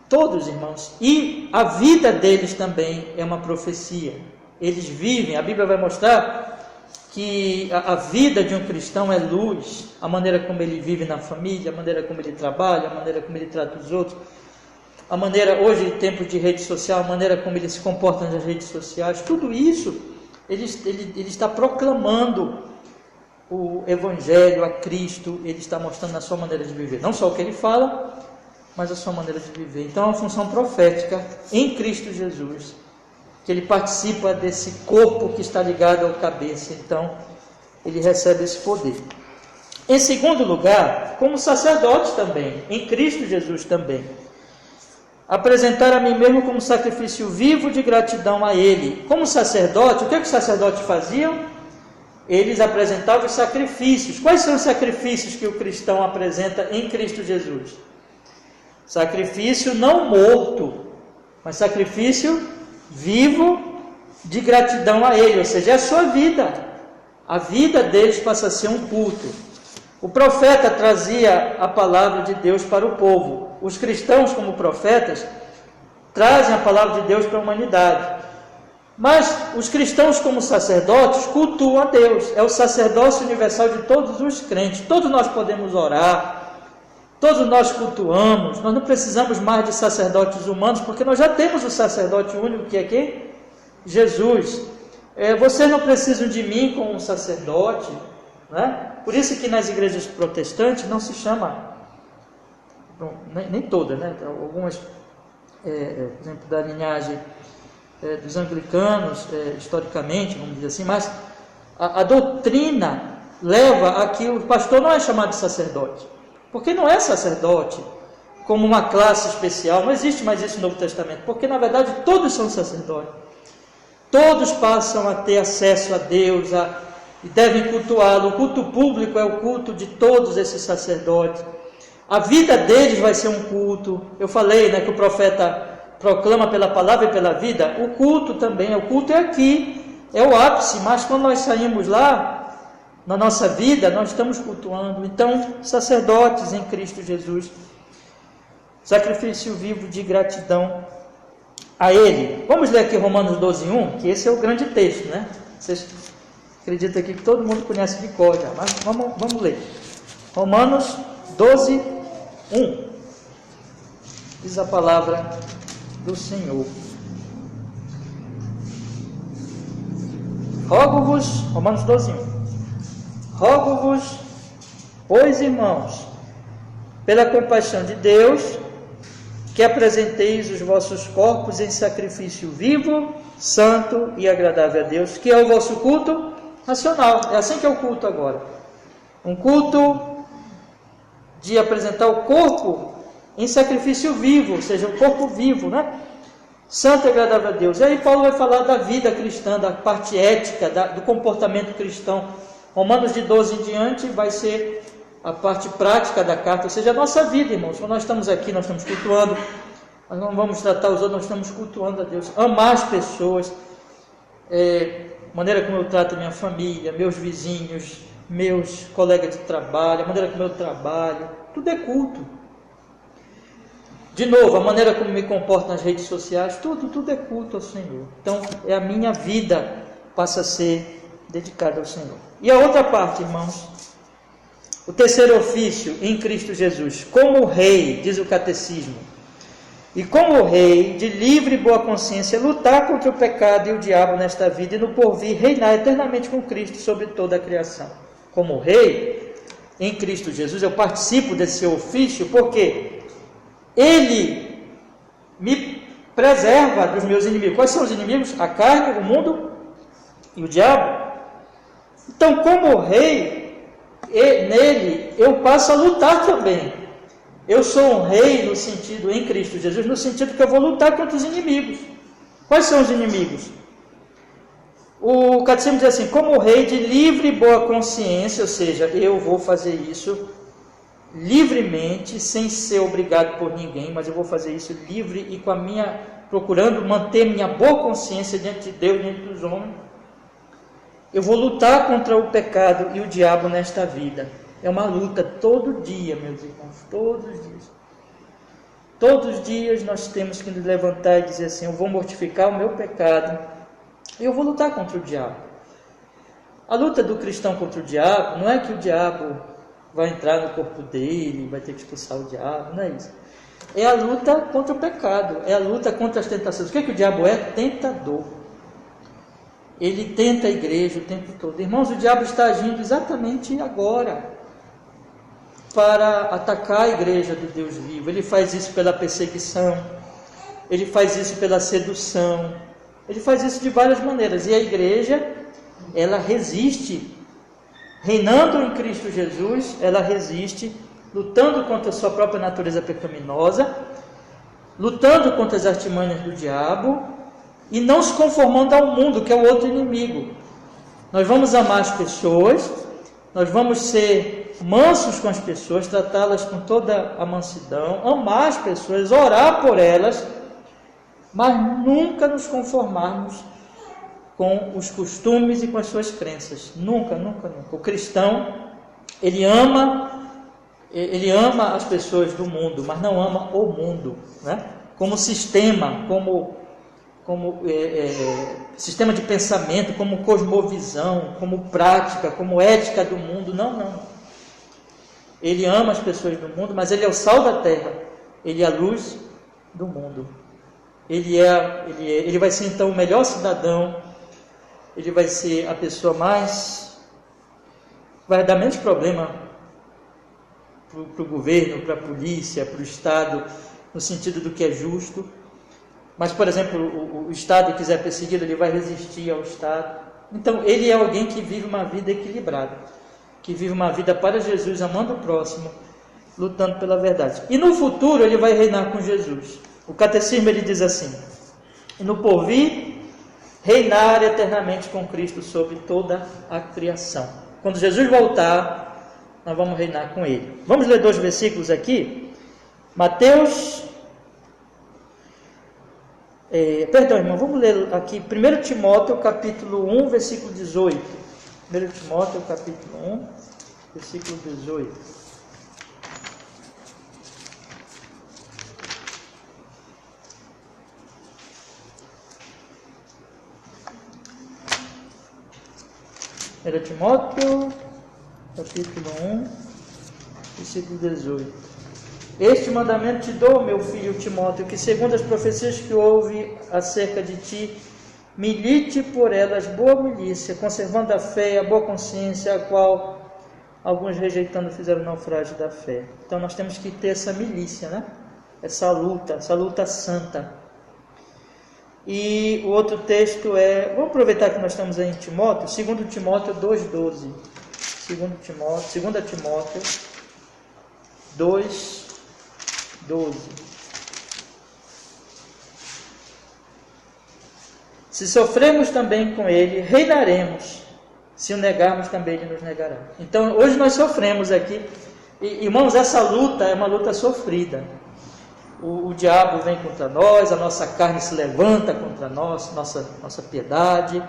todos irmãos, e a vida deles também é uma profecia. Eles vivem, a Bíblia vai mostrar que a vida de um cristão é luz, a maneira como ele vive na família, a maneira como ele trabalha, a maneira como ele trata os outros, a maneira, hoje em tempos de rede social, a maneira como ele se comporta nas redes sociais, tudo isso, ele está proclamando o Evangelho, a Cristo, ele está mostrando a sua maneira de viver, não só o que ele fala, mas a sua maneira de viver. Então é uma função profética em Cristo Jesus, que ele participa desse corpo que está ligado ao cabeça, então ele recebe esse poder. Em segundo lugar, como sacerdote também, em Cristo Jesus também, apresentar a mim mesmo como sacrifício vivo de gratidão a Ele. Como sacerdote, o que os sacerdotes faziam? Eles apresentavam os sacrifícios. Quais são os sacrifícios que o cristão apresenta em Cristo Jesus? Sacrifício não morto, mas sacrifício vivo de gratidão a Ele, ou seja, é a sua vida. A vida deles passa a ser um culto. O profeta trazia a palavra de Deus para o povo. Os cristãos, como profetas, trazem a palavra de Deus para a humanidade. Mas os cristãos, como sacerdotes, cultuam a Deus. É o sacerdócio universal de todos os crentes. Todos nós podemos orar, todos nós cultuamos. Nós não precisamos mais de sacerdotes humanos, porque nós já temos o sacerdote único, que é quem? Jesus. Vocês não precisam de mim como um sacerdote, né? Por isso que nas igrejas protestantes não se chama, nem todas, né? Algumas, por exemplo, da linhagem dos anglicanos, historicamente, vamos dizer assim, mas a doutrina leva a que o pastor não é chamado de sacerdote, porque não é sacerdote como uma classe especial, não existe mais isso no Novo Testamento, porque na verdade todos são sacerdotes, todos passam a ter acesso a Deus e devem cultuá-lo. O culto público é o culto de todos esses sacerdotes. A vida deles vai ser um culto. Eu falei, né, que o profeta proclama pela palavra e pela vida. O culto também, o culto é aqui, é o ápice, mas quando nós saímos lá, na nossa vida, nós estamos cultuando. Então, sacerdotes em Cristo Jesus, sacrifício vivo de gratidão a Ele. Vamos ler aqui Romanos 12:1, que esse é o grande texto, né? Vocês acreditam aqui que todo mundo conhece de cor já, mas vamos ler. Romanos 12:1. Diz a palavra do Senhor. Rogo-vos, Romanos 12:1. Rogo-vos, pois, irmãos, pela compaixão de Deus, que apresenteis os vossos corpos em sacrifício vivo, santo e agradável a Deus, que é o vosso culto racional. É assim que é o culto agora. Um culto de apresentar o corpo em sacrifício vivo, ou seja, o corpo vivo, né? Santo e agradável a Deus. E aí Paulo vai falar da vida cristã, da parte ética, do comportamento cristão. Romanos de 12 em diante vai ser a parte prática da carta, ou seja, a nossa vida, irmãos. Quando nós estamos aqui, nós estamos cultuando, nós não vamos tratar os outros, nós estamos cultuando a Deus. Amar as pessoas, a maneira como eu trato a minha família, meus vizinhos, meus colegas de trabalho, a maneira como eu trabalho, tudo é culto. De novo, a maneira como me comporto nas redes sociais, tudo é culto ao Senhor. Então, a minha vida passa a ser dedicada ao Senhor. E a outra parte, irmãos, o terceiro ofício em Cristo Jesus, como rei, diz o catecismo, e como rei, de livre e boa consciência, lutar contra o pecado e o diabo nesta vida e no porvir, reinar eternamente com Cristo sobre toda a criação. Como rei, em Cristo Jesus, eu participo desse ofício porque Ele me preserva dos meus inimigos. Quais são os inimigos? A carne, o mundo e o diabo. Então, como rei, nele eu passo a lutar também. Eu sou um rei no sentido, em Cristo Jesus, no sentido que eu vou lutar contra os inimigos. Quais são os inimigos? O catecismo diz assim, como rei de livre e boa consciência, ou seja, eu vou fazer isso livremente, sem ser obrigado por ninguém, mas eu vou fazer isso livre e com a minha, procurando manter minha boa consciência diante de Deus, diante dos homens. Eu vou lutar contra o pecado e o diabo nesta vida. É uma luta todo dia, meus irmãos, todos os dias. Todos os dias nós temos que nos levantar e dizer assim, eu vou mortificar o meu pecado e eu vou lutar contra o diabo. A luta do cristão contra o diabo não é que o diabo vai entrar no corpo dele, vai ter que expulsar o diabo, não é isso. É a luta contra o pecado, é a luta contra as tentações. O que é que o diabo é? Tentador. Ele tenta a igreja o tempo todo. Irmãos, o diabo está agindo exatamente agora para atacar a igreja do Deus vivo. Ele faz isso pela perseguição, ele faz isso pela sedução, ele faz isso de várias maneiras. E a igreja, ela resiste. Reinando em Cristo Jesus, ela resiste, lutando contra a sua própria natureza pecaminosa, lutando contra as artimanhas do diabo e não se conformando ao mundo, que é o outro inimigo. Nós vamos amar as pessoas, nós vamos ser mansos com as pessoas, tratá-las com toda a mansidão, amar as pessoas, orar por elas, mas nunca nos conformarmos com os costumes e com as suas crenças. Nunca, nunca, nunca. O cristão, ele ama as pessoas do mundo, mas não ama o mundo, né? Como sistema, como sistema de pensamento, como cosmovisão, como prática, como ética do mundo. Não. Ele ama as pessoas do mundo, mas ele é o sal da terra, ele é a luz do mundo. Ele vai ser então o melhor cidadão. Ele vai ser a pessoa vai dar menos problema para o governo, para a polícia, para o Estado, no sentido do que é justo. Mas, por exemplo, o Estado quiser persegui-lo, ele vai resistir ao Estado. Então, ele é alguém que vive uma vida equilibrada, que vive uma vida para Jesus, amando o próximo, lutando pela verdade. E no futuro, ele vai reinar com Jesus. O catecismo, ele diz assim, e no porvir, reinar eternamente com Cristo sobre toda a criação. Quando Jesus voltar, nós vamos reinar com Ele. Vamos ler 2 versículos aqui. Mateus... perdão, irmão, vamos ler aqui 1 Timóteo, capítulo 1, versículo 18. 1 Timóteo, capítulo 1, versículo 18. Timóteo, capítulo 1, versículo 18. Este mandamento te dou, meu filho Timóteo, que segundo as profecias que houve acerca de ti, milite por elas boa milícia, conservando a fé e a boa consciência, a qual alguns rejeitando fizeram naufrágio da fé. Então nós temos que ter essa milícia, né? Essa luta santa. E o outro texto vamos aproveitar que nós estamos aí em Timóteo, 2 Timóteo 2,12. 2 Timóteo 2,12. Se sofremos também com ele, reinaremos. Se o negarmos, também ele nos negará. Então, hoje nós sofremos aqui. E, irmãos, essa luta é uma luta sofrida. O diabo vem contra nós, a nossa carne se levanta contra nós, nossa piedade.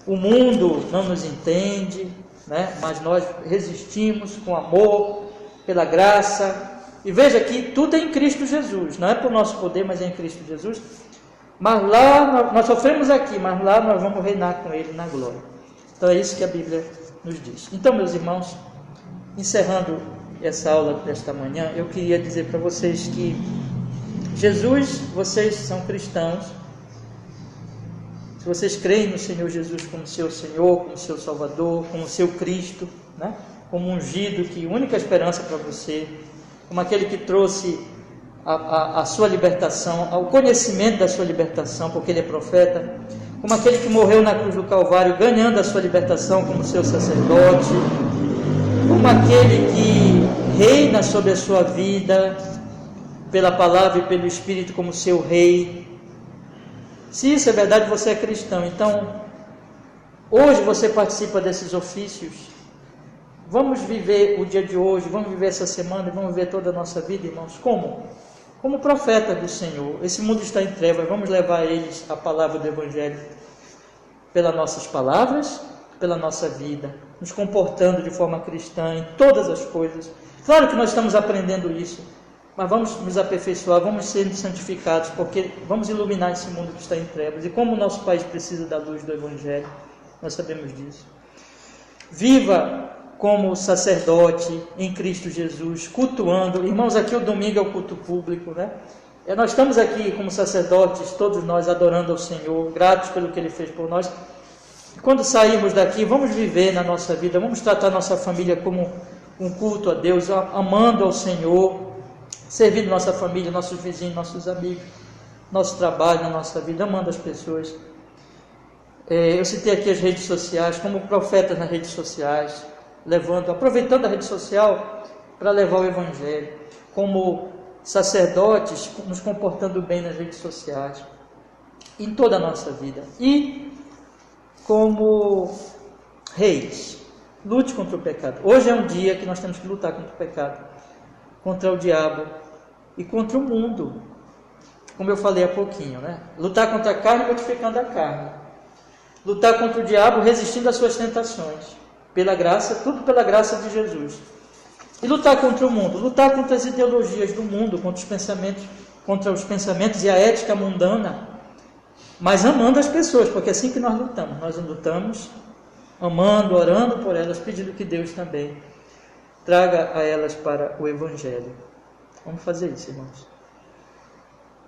O mundo não nos entende, né? Mas nós resistimos com amor, pela graça. E veja que tudo é em Cristo Jesus, não é por nosso poder, mas é em Cristo Jesus. Mas lá, nós sofremos aqui, mas lá nós vamos reinar com Ele na glória. Então é isso que a Bíblia nos diz. Então, meus irmãos, encerrando essa aula desta manhã, eu queria dizer para vocês que Jesus, vocês são cristãos. Se vocês creem no Senhor Jesus como seu Senhor, como seu Salvador, como seu Cristo, né? Como ungido, que única esperança para você, como aquele que trouxe a sua libertação, ao conhecimento da sua libertação, porque ele é profeta, como aquele que morreu na cruz do Calvário, ganhando a sua libertação como seu sacerdote, como aquele que reina sobre a sua vida, pela palavra e pelo Espírito como seu rei. Se isso é verdade, você é cristão. Então, hoje você participa desses ofícios. Vamos viver o dia de hoje, vamos viver essa semana, vamos viver toda a nossa vida, irmãos. Como? Como profeta do Senhor. Esse mundo está em trevas, vamos levar a eles a palavra do Evangelho pelas nossas palavras, pela nossa vida, nos comportando de forma cristã em todas as coisas. Claro que nós estamos aprendendo isso, mas vamos nos aperfeiçoar, vamos ser santificados, porque vamos iluminar esse mundo que está em trevas. E como o nosso país precisa da luz do Evangelho, nós sabemos disso. Viva como sacerdote em Cristo Jesus, cultuando. Irmãos, aqui o domingo é o culto público, né? Nós estamos aqui como sacerdotes, todos nós adorando ao Senhor, gratos pelo que Ele fez por nós. E quando sairmos daqui, vamos viver na nossa vida, vamos tratar nossa família como um culto a Deus, amando ao Senhor, servindo nossa família, nossos vizinhos, nossos amigos, nosso trabalho, na nossa vida, amando as pessoas. Eu citei aqui as redes sociais, como profetas nas redes sociais, aproveitando a rede social para levar o Evangelho, como sacerdotes, nos comportando bem nas redes sociais, em toda a nossa vida. E como reis, lute contra o pecado. Hoje é um dia que nós temos que lutar contra o pecado, contra o diabo e contra o mundo, como eu falei há pouquinho, né? Lutar contra a carne, mortificando a carne. Lutar contra o diabo, resistindo às suas tentações, pela graça, tudo pela graça de Jesus. E lutar contra o mundo, lutar contra as ideologias do mundo, contra os pensamentos e a ética mundana, mas amando as pessoas, porque é assim que nós lutamos amando, orando por elas, pedindo que Deus também traga a elas para o Evangelho. Vamos fazer isso, irmãos.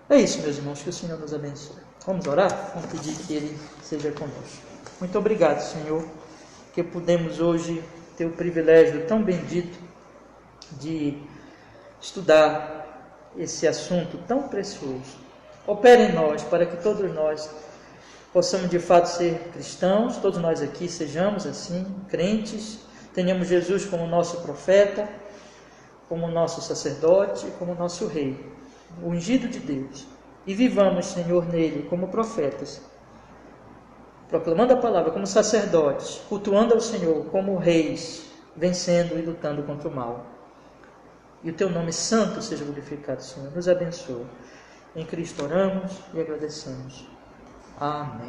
É isso, meus irmãos, que o Senhor nos abençoe. Vamos orar? Vamos pedir que Ele seja conosco. Muito obrigado, Senhor, que pudemos hoje ter o privilégio tão bendito de estudar esse assunto tão precioso. Opere em nós, para que todos nós possamos de fato ser cristãos, todos nós aqui sejamos assim, crentes, tenhamos Jesus como nosso profeta, como nosso sacerdote, como nosso rei, o ungido de Deus, e vivamos, Senhor, nele como profetas, proclamando a palavra como sacerdotes, cultuando ao Senhor como reis, vencendo e lutando contra o mal. E o teu nome santo seja glorificado, Senhor. Nos abençoa. Em Cristo oramos e agradecemos. Amém.